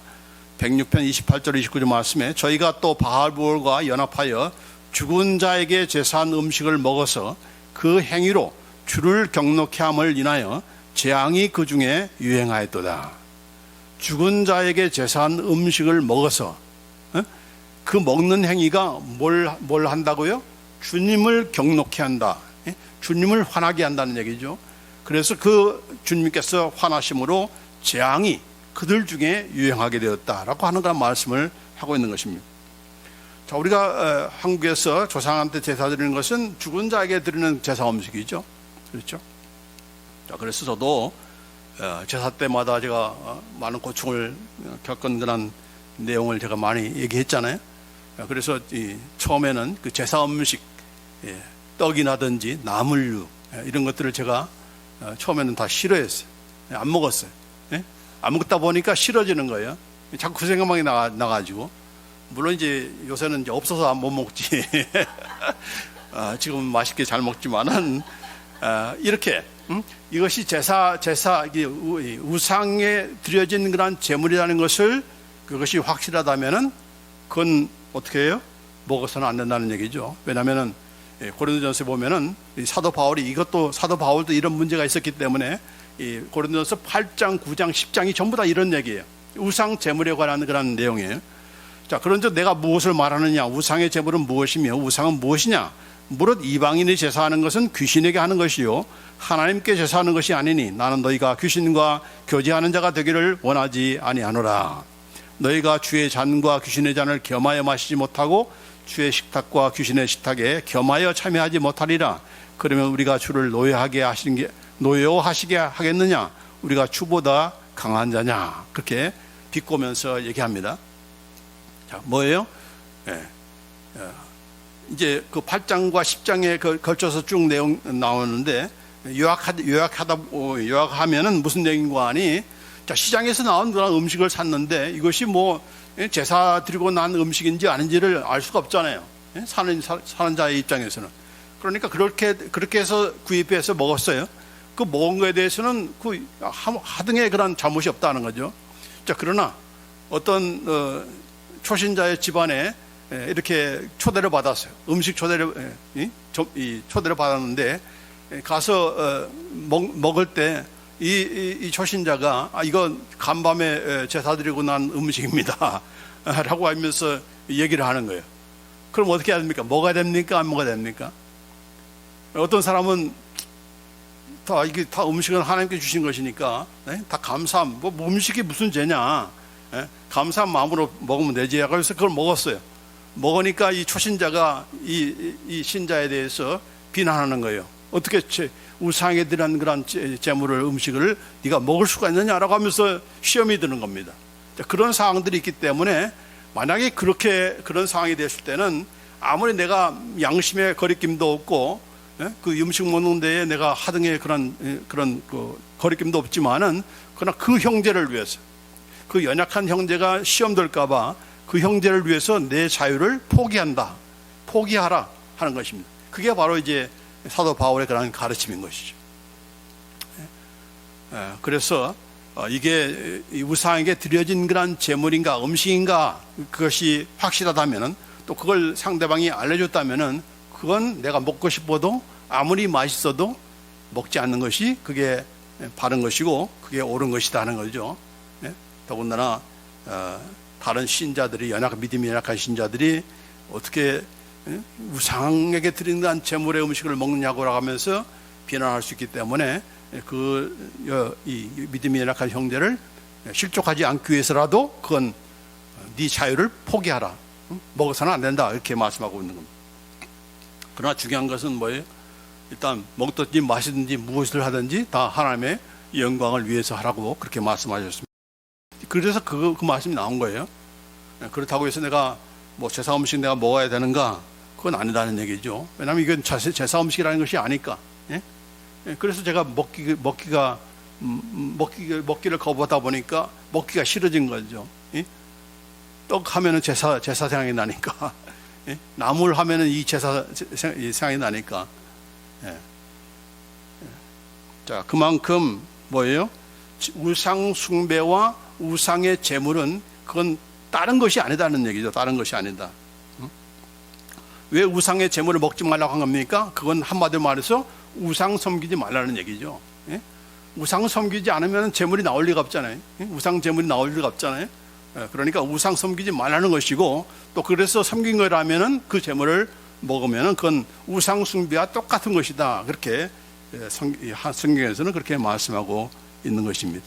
106편 28절 29절 말씀에 저희가 또 바알부올과 연합하여 죽은 자에게 제사한 음식을 먹어서 그 행위로 주를 경노케 함을 인하여 재앙이 그 중에 유행하였도다. 죽은 자에게 제사한 음식을 먹어서 그 먹는 행위가 뭘 한다고요? 주님을 경노케 한다. 주님을 화나게 한다는 얘기죠. 그래서 그 주님께서 화나심으로 재앙이 그들 중에 유행하게 되었다라고 하는 그런 말씀을 하고 있는 것입니다. 자, 우리가 한국에서 조상한테 제사 드리는 것은 죽은 자에게 드리는 제사 음식이죠. 그렇죠? 자, 그래서 저도 제사 때마다 제가 많은 고충을 겪은 그런 내용을 제가 많이 얘기했잖아요. 그래서 처음에는 그 제사 음식, 떡이나든지 나물류 이런 것들을 제가 처음에는 다 싫어했어요. 안 먹었어요. 안 먹다 보니까 싫어지는 거예요. 자꾸 그 생각만 나가지고. 물론 이제 요새는 이제 없어서 못 먹지. 지금 맛있게 잘 먹지만은 이렇게 이것이 제사 우상에 드려진 그런 제물이라는 것을 그것이 확실하다면은 그건 어떻게 해요? 먹어서는 안 된다는 얘기죠. 왜냐하면은 고린도전서에 보면은 사도 바울도 이런 문제가 있었기 때문에 이 고린도전서 8장, 9장, 10장이 전부 다 이런 얘기예요. 우상 제물에 관한 그런 내용이에요. 자, 그런데 내가 무엇을 말하느냐? 우상의 제물은 무엇이며 우상은 무엇이냐? 무릇 이방인이 제사하는 것은 귀신에게 하는 것이요 하나님께 제사하는 것이 아니니 나는 너희가 귀신과 교제하는 자가 되기를 원하지 아니하노라. 너희가 주의 잔과 귀신의 잔을 겸하여 마시지 못하고 주의 식탁과 귀신의 식탁에 겸하여 참여하지 못하리라. 그러면 우리가 주를 노여하시게 하겠느냐? 우리가 주보다 강한 자냐? 그렇게 비꼬면서 얘기합니다. 자, 뭐예요? 이제 그 8장과 10장에 걸쳐서 쭉 내용 나오는데 요약하면은 무슨 내용인가 하니, 자, 시장에서 나온 그런 음식을 샀는데 이것이 뭐 제사 드리고 난 음식인지 아닌지를 알 수가 없잖아요. 사는 자의 입장에서는. 그러니까 그렇게 해서 구입해서 먹었어요. 그 먹은 거에 대해서는 그 하등의 그런 잘못이 없다는 거죠. 자, 그러나 어떤 초신자의 집안에 이렇게 초대를 받았어요. 음식 초대를 받았는데 가서 먹을 때 이 초신자가 이거 간밤에 제사 드리고 난 음식입니다 라고 하면서 얘기를 하는 거예요. 그럼 어떻게 해야 됩니까? 먹어야 됩니까? 안 먹어야 됩니까? 어떤 사람은 이게 다 음식은 하나님께 주신 것이니까 다 감사함. 뭐 음식이 무슨 죄냐? 감사한 마음으로 먹으면 되지. 그래서 그걸 먹었어요. 먹으니까 이 초신자가 이 신자에 대해서 비난하는 거예요. 어떻게 우상에 들한 그런 재물을 음식을 네가 먹을 수가 있느냐라고 하면서 시험이 드는 겁니다. 그런 상황들이 있기 때문에 만약에 그런 상황이 됐을 때는 아무리 내가 양심의 거리낌도 없고 그 음식 먹는 데에 내가 하등의 그런 그 거리낌도 없지만은 그러나 그 형제를 위해서 그 연약한 형제가 시험 들까봐 그 형제를 위해서 내 자유를 포기하라 하는 것입니다. 그게 바로 이제 사도 바울의 그런 가르침인 것이죠. 그래서 이게 우상에게 드려진 그런 제물인가 음식인가 그것이 확실하다면은 또 그걸 상대방이 알려줬다면은 그건 내가 먹고 싶어도 아무리 맛있어도 먹지 않는 것이 그게 바른 것이고 그게 옳은 것이다 하는 거죠. 더군다나 다른 신자들이 믿음이 연약한 신자들이 어떻게 우상에게 드리는 제물의 음식을 먹느냐고 하면서 비난할 수 있기 때문에 이 믿음이 연약한 형제를 실족하지 않기 위해서라도 그건 네 자유를 포기하라. 먹어서는 안 된다. 이렇게 말씀하고 있는 겁니다. 그러나 중요한 것은 뭐예요? 일단 먹든지 마시든지 무엇을 하든지 다 하나님의 영광을 위해서 하라고 그렇게 말씀하셨습니다. 그래서 그 말씀이 나온 거예요. 그렇다고 해서 내가 뭐 제사 음식 내가 먹어야 되는가? 그건 아니다는 얘기죠. 왜냐하면 이건 제사 음식이라는 것이 아니까. 그래서 제가 먹기를 거부하다 보니까 먹기가 싫어진 거죠. 떡 하면은 제사 생각이 나니까, 나물 하면은 이 제사 생각이 나니까. 자, 그만큼 뭐예요? 우상 숭배와 우상의 제물은 그건 다른 것이 아니다는 얘기죠. 다른 것이 아니다. 왜 우상의 제물을 먹지 말라고 한 겁니까? 그건 한마디로 말해서 우상 섬기지 말라는 얘기죠. 우상 섬기지 않으면 제물이 나올 리가 없잖아요. 우상 제물이 나올 리가 없잖아요. 그러니까 우상 섬기지 말라는 것이고 또 그래서 섬긴 거라면은 그 제물을 먹으면은 그건 우상 숭배와 똑같은 것이다. 그렇게 성경에서는 그렇게 말씀하고 있는 것입니다.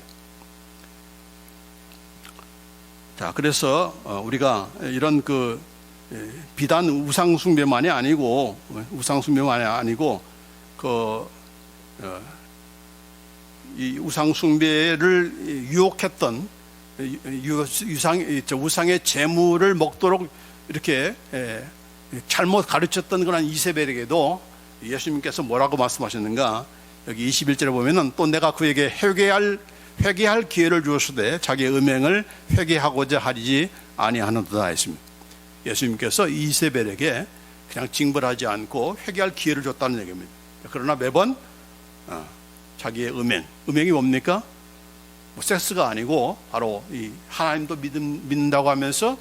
자, 그래서 우리가 이런 비단 우상 숭배만이 아니고 이 우상 숭배를 유혹했던 우상의 제물을 먹도록 이렇게 잘못 가르쳤던 그런 이세벨에게도 예수님께서 뭐라고 말씀하셨는가? 여기 21절에 보면은 또 내가 그에게 회개할 기회를 주었으되 자기의 음행을 회개하고자 하지 아니하는도다 했습니다. 예수님께서 이세벨에게 그냥 징벌하지 않고 회개할 기회를 줬다는 얘기입니다. 그러나 매번 자기의 음행이 뭡니까? 뭐 섹스가 아니고 바로 이 하나님도 믿는다고 하면서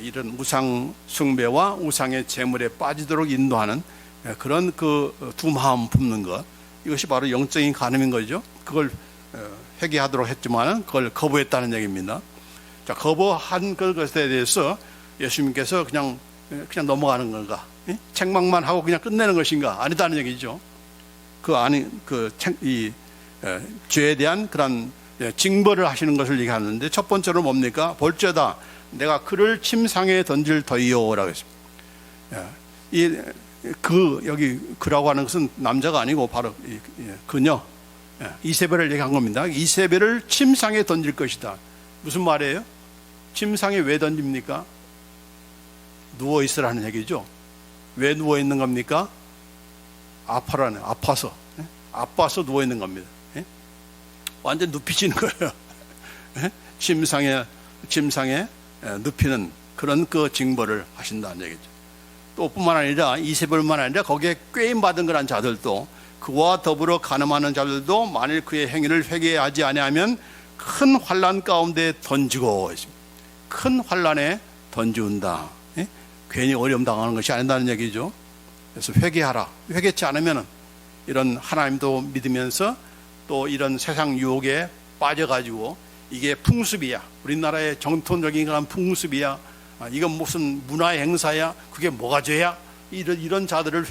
이런 우상 숭배와 우상의 제물에 빠지도록 인도하는 그런 두 마음 품는 것, 이것이 바로 영적인 간음인 거죠. 그걸 회개하도록 했지만 그걸 거부했다는 얘기입니다. 자, 거부한 것에 대해서 예수님께서 그냥 넘어가는 건가? 책망만 하고 그냥 끝내는 것인가? 아니다는 얘기죠. 죄에 대한 그런 징벌을 하시는 것을 얘기하는데 첫 번째로 뭡니까? 볼죄다. 내가 그를 침상에 던질 터이요라고 했습니다. 여기 그라고 하는 것은 남자가 아니고 바로 그녀 이세벨을 얘기한 겁니다. 이세벨을 침상에 던질 것이다. 무슨 말이에요? 침상에 왜 던집니까? 누워 있으라는 얘기죠. 왜 누워 있는 겁니까? 아파서 누워 있는 겁니다. 완전 눕히시는 거예요. 침상에 눕히는 그런 징벌을 하신다는 얘기죠. 또 뿐만 아니라 이세벨만 아니라 거기에 꾀임 받은 그런 자들도 그와 더불어 간음하는 자들도 만일 그의 행위를 회개하지 아니하면 큰 환난 가운데 던지고 있습니다. 큰 환난에 던지운다. 괜히 어려움 당하는 것이 아니다는 얘기죠. 그래서 회개하라. 회개치 않으면 이런 하나님도 믿으면서 또 이런 세상 유혹에 빠져가지고 이게 풍습이야. 우리나라의 정통적인 그런 풍습이야. 이건 무슨 문화의 행사야. 그게 뭐가 죄야? 이런 자들을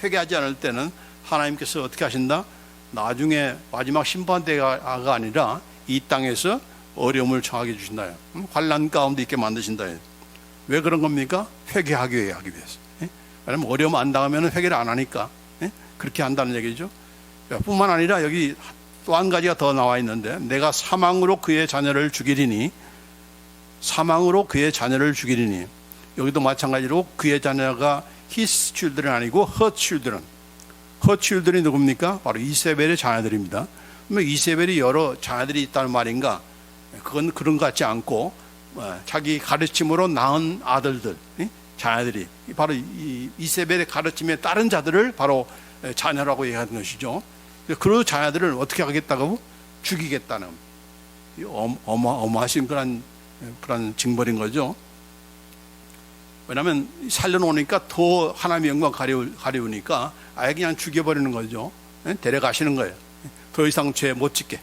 회개하지 않을 때는 하나님께서 어떻게 하신다? 나중에 마지막 심판 때가 아니라 이 땅에서 어려움을 청하게 주신다. 환난 가운데 있게 만드신다. 왜 그런 겁니까? 회개하기 위해서. 왜냐하면 어려움 안 당하면 회개를 안 하니까 그렇게 한다는 얘기죠. 뿐만 아니라 여기 또 한 가지가 더 나와 있는데, 내가 사망으로 그의 자녀를 죽이리니, 사망으로 그의 자녀를 죽이리니, 여기도 마찬가지로 그의 자녀가 his children 아니고 her children. her children이 누굽니까? 바로 이세벨의 자녀들입니다. 그러면 이세벨이 여러 자녀들이 있다는 말인가? 그건 그런 것 같지 않고 자기 가르침으로 낳은 아들들, 자녀들이 바로 이세벨의 가르침에 따른 자들을 바로 자녀라고 얘기하는 것이죠. 그 자녀들을 어떻게 하겠다고? 죽이겠다는 어마어마하신 그런 징벌인 거죠. 왜냐하면 살려놓으니까 더 하나님의 영광 가리우니까 아예 그냥 죽여버리는 거죠. 데려가시는 거예요. 더 이상 죄 못 짓게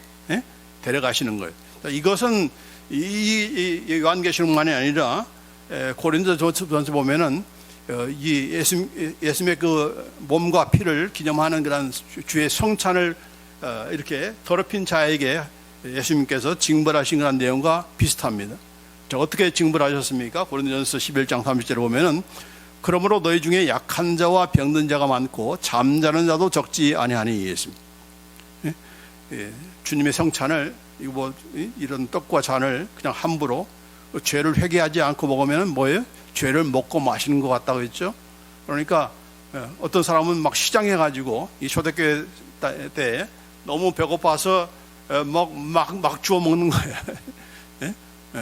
데려가시는 거예요. 이것은 이 요한계시록만이 아니라 고린도전서 보면은 이 예수님의 그 몸과 피를 기념하는 그런 주의 성찬을 이렇게 더럽힌 자에게 예수님께서 징벌하신 그런 내용과 비슷합니다. 자, 어떻게 징벌하셨습니까? 고린도전서 11장 30절에 보면은 그러므로 너희 중에 약한 자와 병든 자가 많고 잠자는 자도 적지 아니하니 했습니다. 주님의 성찬을 이런 떡과 잔을 그냥 함부로 죄를 회개하지 않고 먹으면 뭐예요? 죄를 먹고 마시는 것 같다고 했죠. 그러니까 어떤 사람은 막 시장해 가지고 이 초대교회 때 너무 배고파서 막 주워 먹는 거예요.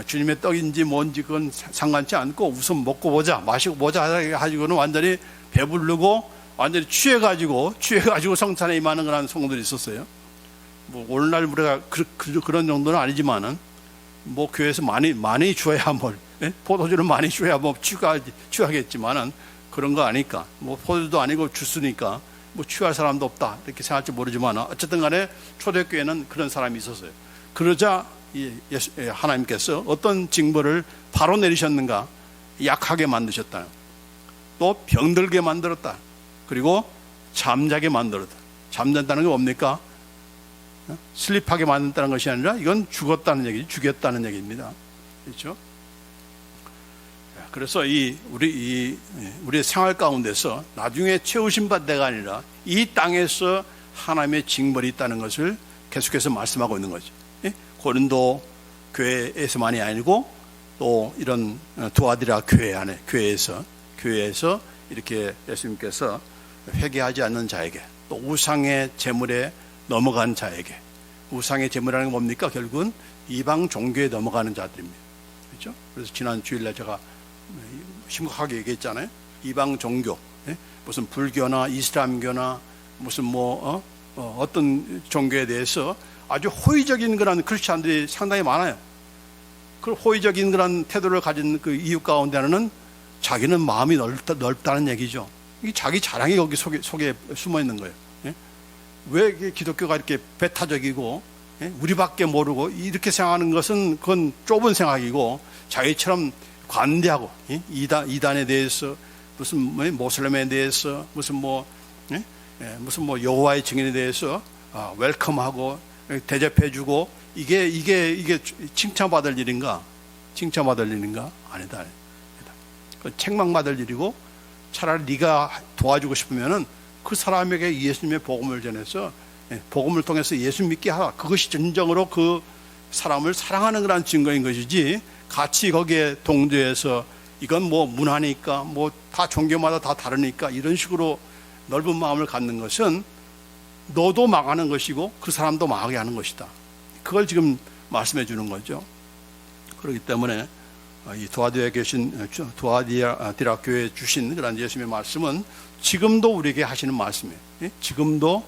주님의 떡인지 뭔지 그건 상관치 않고 우선 먹고 보자, 마시고 보자 하고는 완전히 배부르고 완전히 취해가지고 성찬에 임하는 그런 성도들이 있었어요. 뭐 오늘날 우리가 그런 정도는 아니지만은 뭐 교회에서 많이 줘야 뭘 포도주를 많이 줘야 뭐 취하겠지만은 그런 거 아니까 뭐 포도주도 아니고 주스니까 뭐 취할 사람도 없다 이렇게 생각할지 모르지만 어쨌든 간에 초대교회는 그런 사람이 있었어요. 그러자 하나님께서 어떤 징벌을 바로 내리셨는가? 약하게 만드셨다. 또 병들게 만들었다. 그리고 잠자게 만들었다. 잠잔다는 게 뭡니까? 슬립하게 만든다는 것이 아니라 이건 죽었다는 얘기지, 죽였다는 얘기입니다. 그렇죠? 그래서 우리의 생활 가운데서 나중에 채우신 바 때가 아니라 이 땅에서 하나님의 징벌이 있다는 것을 계속해서 말씀하고 있는 거죠. 고린도 교회에서만이 아니고 또 이런 두아디라 교회에서 이렇게 예수님께서 회개하지 않는 자에게 또 우상의 제물에 넘어간 자에게, 우상의 제물이라는 건 뭡니까? 결국은 이방 종교에 넘어가는 자들입니다. 그렇죠? 그래서 지난 주일날 제가 심각하게 얘기했잖아요. 이방 종교, 무슨 불교나 이슬람교나 무슨 어떤 종교에 대해서 아주 호의적인 그런 크리스찬들이 상당히 많아요. 그 호의적인 그런 태도를 가진 그 이유 가운데 하나는 자기는 마음이 넓다는 얘기죠. 이게 자기 자랑이 여기 속에 숨어 있는 거예요. 왜 기독교가 이렇게 배타적이고 우리밖에 모르고 이렇게 생각하는 것은 그건 좁은 생각이고, 자기처럼 관대하고 이단에 대해서 무슨 모슬렘에 대해서 무슨 여호와의 증인에 대해서 웰컴하고 대접해주고 이게 칭찬받을 일인가? 아니다. 책망받을 일이고, 차라리 네가 도와주고 싶으면은 그 사람에게 예수님의 복음을 전해서 복음을 통해서 예수 믿게 하라. 그것이 진정으로 그 사람을 사랑하는 그런 증거인 것이지, 같이 거기에 동조해서 이건 뭐 문화니까 뭐 다 종교마다 다 다르니까 이런 식으로 넓은 마음을 갖는 것은 너도 망하는 것이고 그 사람도 망하게 하는 것이다. 그걸 지금 말씀해 주는 거죠. 그렇기 때문에 이 두아디라에 계신 두아디라 교회에 주신 그런 예수님의 말씀은 지금도 우리에게 하시는 말씀이에요. 지금도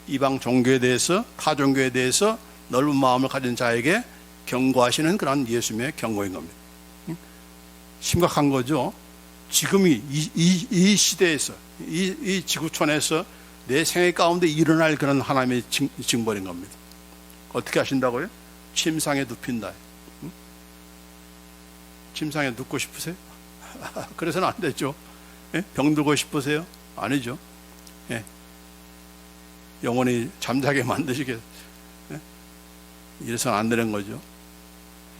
이방 종교에 대해서, 타 종교에 대해서 넓은 마음을 가진 자에게 경고하시는 그런 예수님의 경고인 겁니다. 심각한 거죠. 지금이 이 시대에서, 이 지구촌에서 내 생애 가운데 일어날 그런 하나님의 징벌인 겁니다. 어떻게 하신다고요? 침상에 눕힌다. 침상에 눕고 싶으세요? 그래서는 안 되죠. 병들고 싶으세요? 아니죠. 영원히 잠자게 만드시겠. 이래서는 안 되는 거죠.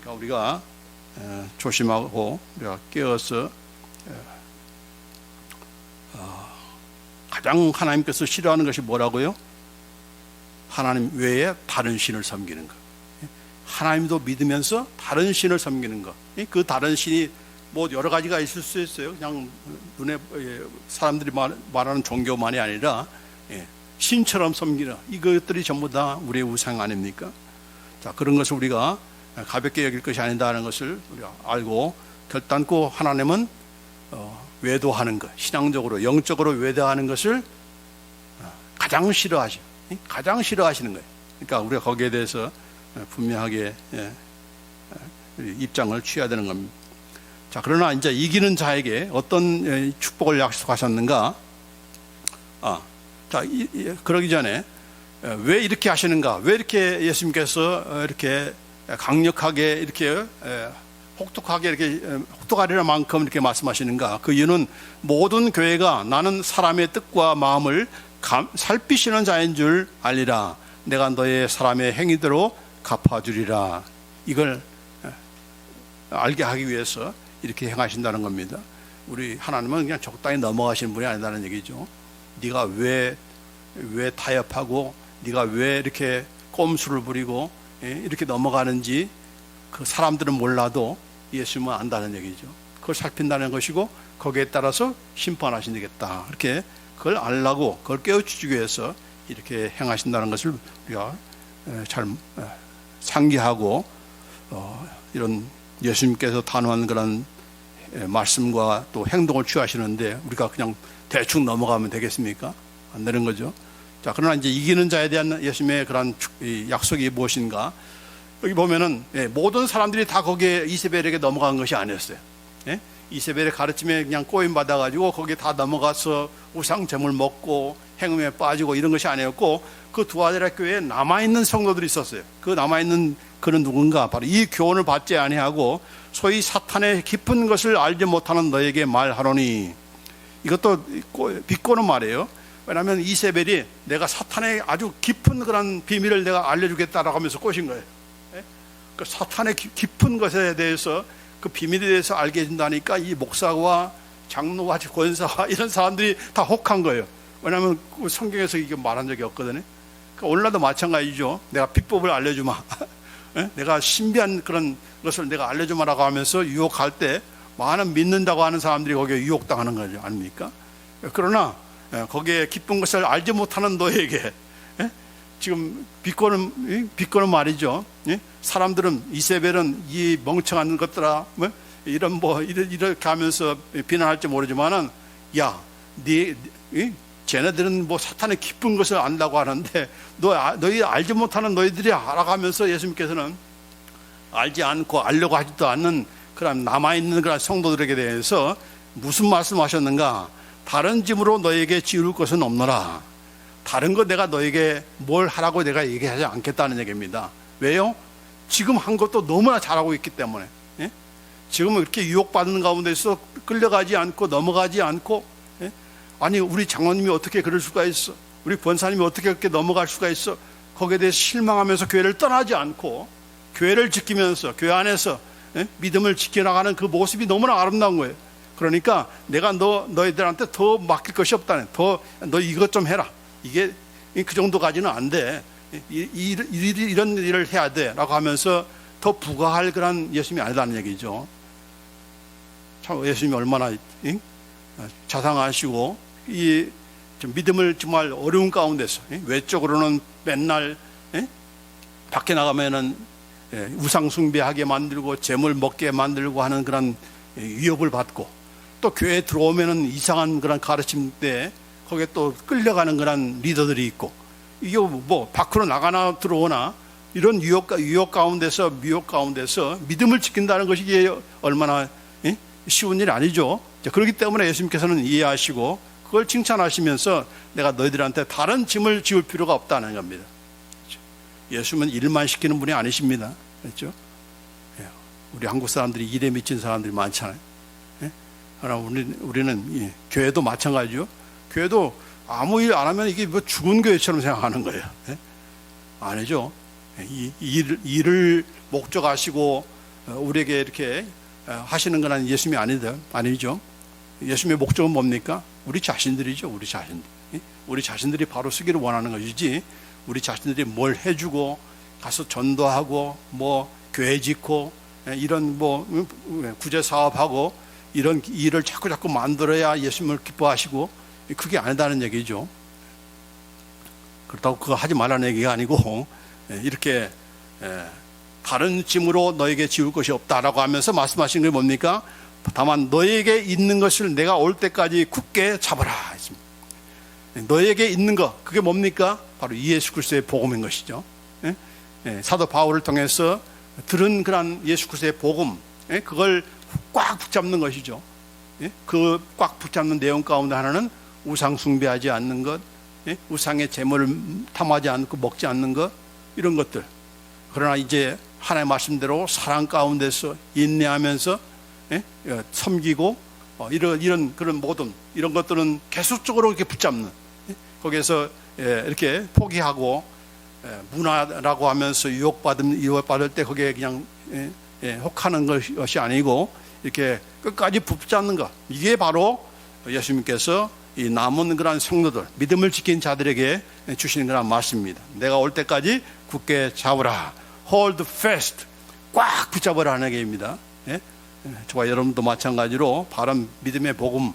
그러니까 우리가 조심하고 우리가 깨어서 가장 하나님께서 싫어하는 것이 뭐라고요? 하나님 외에 다른 신을 섬기는 것. 하나님도 믿으면서 다른 신을 섬기는 것. 그 다른 신이 뭐 여러 가지가 있을 수 있어요. 그냥 눈에 사람들이 말하는 종교만이 아니라 신처럼 섬기는 이것들이 전부 다 우리의 우상 아닙니까? 자, 그런 것을 우리가 가볍게 여길 것이 아니다라는 것을 우리가 알고 결단코 하나님은 외도하는 것, 신앙적으로 영적으로 외도하는 것을 가장 싫어하죠. 가장 싫어하시는 거예요. 그러니까 우리가 거기에 대해서 분명하게 입장을 취해야 되는 겁니다. 자, 그러나 이제 이기는 자에게 어떤 축복을 약속하셨는가? 자, 그러기 전에 왜 이렇게 하시는가? 왜 이렇게 예수님께서 이렇게 강력하게 이렇게 혹독하게 이렇게 혹독하리라 만큼 이렇게 말씀하시는가? 그 이유는 모든 교회가 나는 사람의 뜻과 마음을 살피시는 자인 줄 알리라. 내가 너의 사람의 행위대로 갚아주리라. 이걸 알게 하기 위해서 이렇게 행하신다는 겁니다. 우리 하나님은 그냥 적당히 넘어가시는 분이 아니라는 얘기죠. 네가 왜 타협하고 네가 왜 이렇게 꼼수를 부리고 이렇게 넘어가는지 그 사람들은 몰라도 예수님은 안다는 얘기죠. 그걸 살핀다는 것이고 거기에 따라서 심판하신다겠다. 이렇게 그걸 알라고 그걸 깨우치기 위해서 이렇게 행하신다는 것을 우리가 잘 상기하고 이런 예수님께서 단호한 그런 말씀과 또 행동을 취하시는데 우리가 그냥 대충 넘어가면 되겠습니까? 안 되는 거죠. 자, 그러나 이제 이기는 자에 대한 예수님의 그런 약속이 무엇인가? 여기 보면은 모든 사람들이 다 거기에 이세벨에게 넘어간 것이 아니었어요. 이세벨의 가르침에 그냥 꼬임 받아가지고 거기에 다 넘어가서 우상 제물 먹고 행음에 빠지고 이런 것이 아니었고 그 두아디라 교회에 남아있는 성도들이 있었어요. 그 남아있는 그는 누군가? 바로 이 교훈을 받지 아니하고 소위 사탄의 깊은 것을 알지 못하는 너에게 말하노니. 이것도 비꼬는 말이에요. 왜냐하면 이세벨이 내가 사탄의 아주 깊은 그런 비밀을 내가 알려주겠다라고 하면서 꼬신 거예요. 그 사탄의 깊은 것에 대해서 그 비밀에 대해서 알게 해준다니까 이 목사와 장로와 권사와 이런 사람들이 다 혹한 거예요. 왜냐하면 성경에서 이게 말한 적이 없거든요. 그러니까 오늘날도 마찬가지죠. 내가 비법을 알려주마. 내가 신비한 그런 것을 내가 알려주마라고 하면서 유혹할 때 많은 믿는다고 하는 사람들이 거기에 유혹당하는 거죠. 아닙니까? 그러나 거기에 기쁜 것을 알지 못하는 너에게 지금 비꼬는 말이죠. 사람들은 이세벨은 이 멍청한 것들아 이렇게 하면서 비난할지 모르지만은 야, 쟤네들은 사탄의 깊은 것을 안다고 하는데 너희 알지 못하는 너희들이 알아가면서 예수님께서는 알지 않고 알려고 하지도 않는 그런 남아있는 그런 성도들에게 대해서 무슨 말씀하셨는가? 다른 짐으로 너에게 지울 것은 없노라. 다른 거 내가 너에게 뭘 하라고 내가 얘기하지 않겠다는 얘기입니다. 왜요? 지금 한 것도 너무나 잘하고 있기 때문에. 지금 이렇게 유혹받는 가운데서 끌려가지 않고 넘어가지 않고 아니 우리 장로님이 어떻게 그럴 수가 있어? 우리 권사님이 어떻게 그렇게 넘어갈 수가 있어? 거기에 대해서 실망하면서 교회를 떠나지 않고 교회를 지키면서 교회 안에서 믿음을 지켜나가는 그 모습이 너무나 아름다운 거예요. 그러니까 내가 너희들한테 더 맡길 것이 없다네. 너 이것 좀 해라. 이게 그 정도까지는 안 돼. 이런 일을 해야 돼. 라고 하면서 더 부과할 그런 예수님이 아니라는 얘기죠. 참 예수님이 얼마나 자상하시고 이 믿음을 정말 어려운 가운데서 외적으로는 맨날 밖에 나가면은 우상 숭배하게 만들고 재물 먹게 만들고 하는 그런 위협을 받고 또 교회에 들어오면은 이상한 그런 가르침 때 거기에 또 끌려가는 그런 리더들이 있고 이게 밖으로 나가나 들어오나 이런 유혹 가운데서 미혹 가운데서 믿음을 지킨다는 것이 이게 얼마나 쉬운 일이 아니죠. 그렇기 때문에 예수님께서는 이해하시고 그걸 칭찬하시면서 내가 너희들한테 다른 짐을 지울 필요가 없다는 겁니다. 예수님은 일만 시키는 분이 아니십니다. 그렇죠? 우리 한국 사람들이 일에 미친 사람들이 많잖아요. 그러나 우리는 교회도 마찬가지죠. 교회도 아무 일 안 하면 이게 뭐 죽은 교회처럼 생각하는 거예요. 예? 아니죠. 일을 목적하시고 우리에게 이렇게 하시는 건 예수님이 아니죠. 예수님의 목적은 뭡니까? 우리 자신들이죠. 우리 자신들. 우리 자신들이 바로 서기를 원하는 것이지, 우리 자신들이 뭘 해주고 가서 전도하고 뭐 교회 짓고 이런 뭐 구제 사업하고 이런 일을 자꾸 만들어야 예수님을 기뻐하시고, 그게 아니다는 얘기죠. 그렇다고 그거 하지 말라는 얘기가 아니고, 이렇게 다른 짐으로 너에게 지울 것이 없다라고 하면서 말씀하신 게 뭡니까? 다만 너에게 있는 것을 내가 올 때까지 굳게 잡아라 했습니다. 너에게 있는 것, 그게 뭡니까? 바로 예수 그리스도의 복음인 것이죠. 사도 바울을 통해서 들은 그런 예수 그리스도의 복음, 그걸 꽉 붙잡는 것이죠. 그 꽉 붙잡는 내용 가운데 하나는 우상 숭배하지 않는 것, 우상의 재물을 탐하지 않고 먹지 않는 것, 이런 것들. 그러나 이제 하나님의 말씀대로 사랑 가운데서 인내하면서 섬기고 이런 그런 모든 이런 것들은 계속적으로 이렇게 붙잡는, 거기에서 이렇게 포기하고 문화라고 하면서 유혹받을 때 거기에 그냥 혹하는 것이 아니고 이렇게 끝까지 붙잡는 것, 이게 바로 예수님께서 이 남은 그런 성도들, 믿음을 지킨 자들에게 주시는 그런 말씀입니다. 내가 올 때까지 굳게 잡으라, hold fast, 꽉 붙잡으라는 얘기입니다. 저와 여러분도 마찬가지로 바른 믿음의 복음,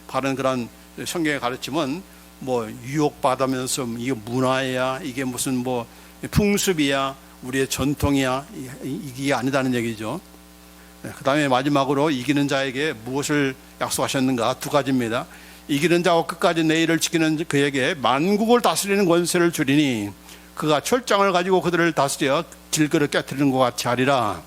바른 그런 성경의 가르침은 뭐 유혹받으면서 이게 문화야, 이게 무슨 뭐 풍습이야, 우리의 전통이야, 이게 아니다는 얘기죠. 그 다음에 마지막으로 이기는 자에게 무엇을 약속하셨는가? 두 가지입니다. 이기는 자와 끝까지 내 일을 지키는 그에게 만국을 다스리는 권세를 주리니 그가 철장을 가지고 그들을 다스려 질그를 깨뜨리는 것 같이 하리라.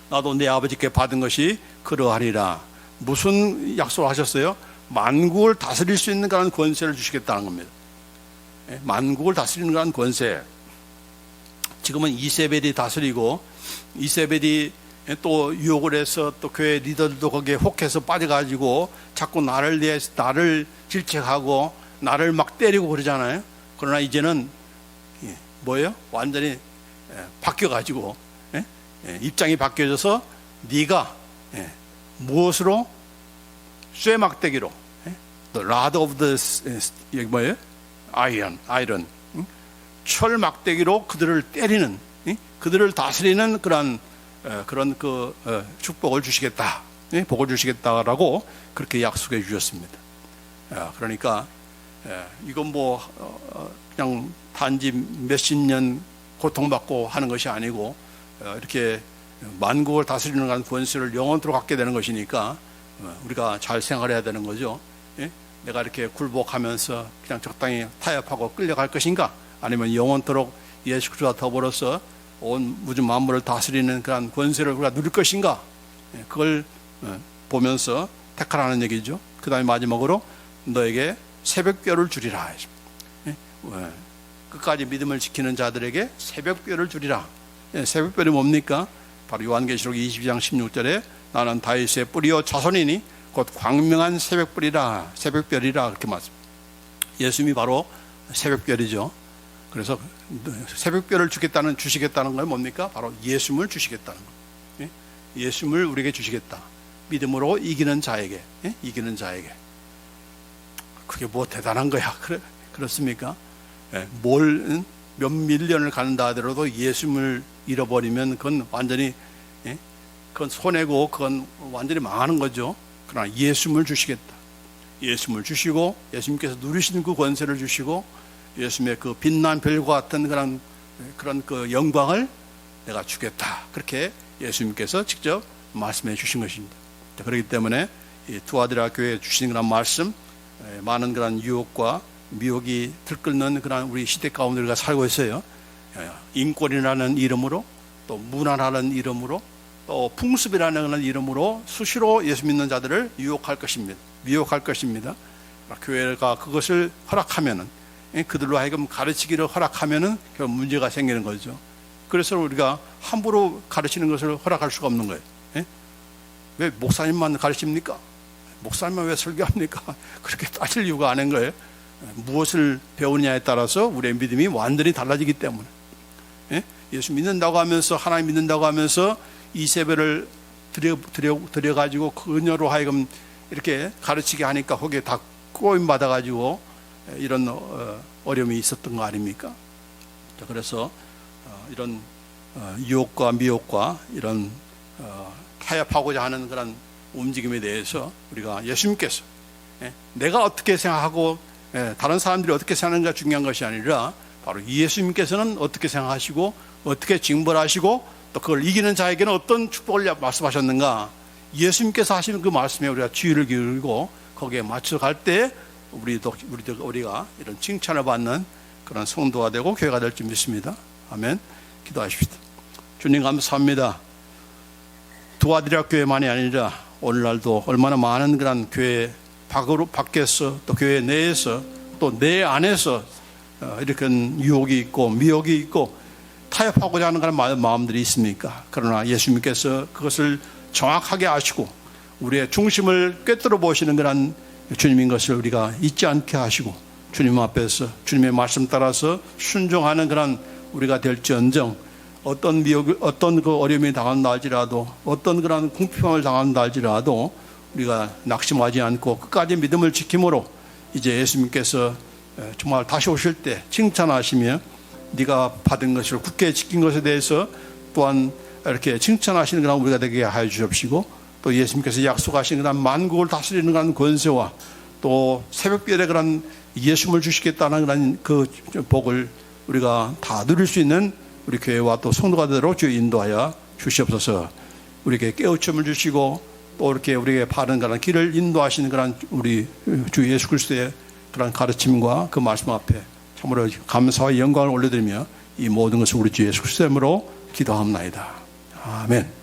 나도 내 아버지께 받은 것이 그러하리라. 무슨 약속을 하셨어요? 만국을 다스릴 수 있는 그런 권세를 주시겠다는 겁니다. 만국을 다스리는 그런 권세. 지금은 이세벨이 다스리고, 이세벨이 또 유혹을 해서 또 교회 리더들도 거기에 혹해서 빠져가지고 자꾸 나를 질책하고 나를 막 때리고 그러잖아요. 그러나 이제는 뭐예요? 완전히 바뀌어가지고 입장이 바뀌어져서 네가 무엇으로? 쇠막대기로, the rod of the 여기 뭐예요? iron, 철 막대기로 그들을 때리는, 그들을 다스리는 그런 그 축복을 주시겠다, 복을 주시겠다라고 그렇게 약속해 주셨습니다. 그러니까 이건 뭐 그냥 단지 몇십 년 고통받고 하는 것이 아니고 이렇게 만국을 다스리는 그런 권세를 영원토록 갖게 되는 것이니까 우리가 잘 생활해야 되는 거죠. 내가 이렇게 굴복하면서 그냥 적당히 타협하고 끌려갈 것인가, 아니면 영원토록 예수 그리스도와 더불어서 온 우주 만물을 다스리는 그런 권세를 우리가 누릴 것인가, 그걸 보면서 택하라는 얘기죠. 그 다음에 마지막으로 너에게 새벽별을 주리라. 끝까지 믿음을 지키는 자들에게 새벽별을 주리라. 새벽별이 뭡니까? 바로 요한계시록 22장 16절에 나는 다윗의 뿌리요 자손이니 곧 광명한 새벽별이라 그렇게 말씀합니다. 예수님이 바로 새벽별이죠. 그래서 새벽별을 주시겠다는 건 뭡니까? 바로 예수님을 주시겠다는 거. 예수님을 우리에게 주시겠다. 믿음으로 이기는 자에게. 그게 뭐 대단한 거야. 그렇습니까? 몇 밀년을 가는다 하더라도 예수님을 잃어버리면 그건 완전히, 그건 손해고 그건 완전히 망하는 거죠. 그러나 예수님을 주시겠다. 예수님을 주시고 예수님께서 누리시는 그 권세를 주시고 예수님의 그 빛난 별과 같은 그런 그 영광을 내가 주겠다. 그렇게 예수님께서 직접 말씀해 주신 것입니다. 그렇기 때문에 이 투아디라 교회에 주신 그런 말씀, 많은 그런 유혹과 미혹이 들끓는 그런 우리 시대 가운데 우리가 살고 있어요. 인권이라는 이름으로, 또 문화라는 이름으로, 또 풍습이라는 그런 이름으로 수시로 예수 믿는 자들을 미혹할 것입니다. 교회가 그것을 허락하면은, 그들로 하여금 가르치기를 허락하면은 결국 문제가 생기는 거죠. 그래서 우리가 함부로 가르치는 것을 허락할 수가 없는 거예요. 왜 목사님만 가르칩니까? 목사님만 왜 설교합니까? 그렇게 따질 이유가 아닌 거예요. 무엇을 배우느냐에 따라서 우리의 믿음이 완전히 달라지기 때문에, 예수 믿는다고 하면서, 하나님 믿는다고 하면서 이세벨을 들여가지고 그녀로 하여금 이렇게 가르치게 하니까 거기에 다 꼬임 받아가지고 이런 어려움이 있었던 거 아닙니까? 그래서 이런 유혹과 미혹과 이런 타협하고자 하는 그런 움직임에 대해서 우리가 예수님께서 내가 어떻게 생각하고 다른 사람들이 어떻게 생각하는가 중요한 것이 아니라 바로 예수님께서는 어떻게 생각하시고 어떻게 징벌하시고 또 그걸 이기는 자에게는 어떤 축복을 말씀하셨는가, 예수님께서 하시는 그 말씀에 우리가 주의를 기울이고 거기에 맞춰 갈 때 우리가 이런 칭찬을 받는 그런 성도가 되고 교회가 될 줄 믿습니다. 아멘. 기도하십시다. 주님 감사합니다. 두아디라 교회만이 아니라 오늘날도 얼마나 많은 그런 교회 밖에서 또 교회 내에서 또 내 안에서 이렇게 유혹이 있고 미혹이 있고 타협하고자 하는 그런 마음들이 있습니까? 그러나 예수님께서 그것을 정확하게 아시고 우리의 중심을 꿰뚫어 보시는 그런 주님인 것을 우리가 잊지 않게 하시고 주님 앞에서 주님의 말씀 따라서 순종하는 그런 우리가 될지언정 어떤 미혹, 어떤 그 어려움이 당한다 할지라도 어떤 그런 궁핍함을 당한다 할지라도 우리가 낙심하지 않고 끝까지 믿음을 지킴으로 이제 예수님께서 정말 다시 오실 때 칭찬하시며 네가 받은 것을 굳게 지킨 것에 대해서 또한 이렇게 칭찬하시는 그런 우리가 되게 하여 주십시고 또 예수님께서 약속하신 그런 만국을 다스리는 그런 권세와 또 새벽별의 그런 예수님을 주시겠다는 그런 그 복을 우리가 다 누릴 수 있는 우리 교회와 또 성도가 되도록 주 인도하여 주시옵소서. 우리에게 깨우침을 주시고 또 이렇게 우리에게 바른 그런 길을 인도하시는 그런 우리 주 예수 그리스도의 그런 가르침과 그 말씀 앞에 참으로 감사와 영광을 올려드리며 이 모든 것을 우리 주 예수 그리스도의 이름으로 기도합니다. 아멘.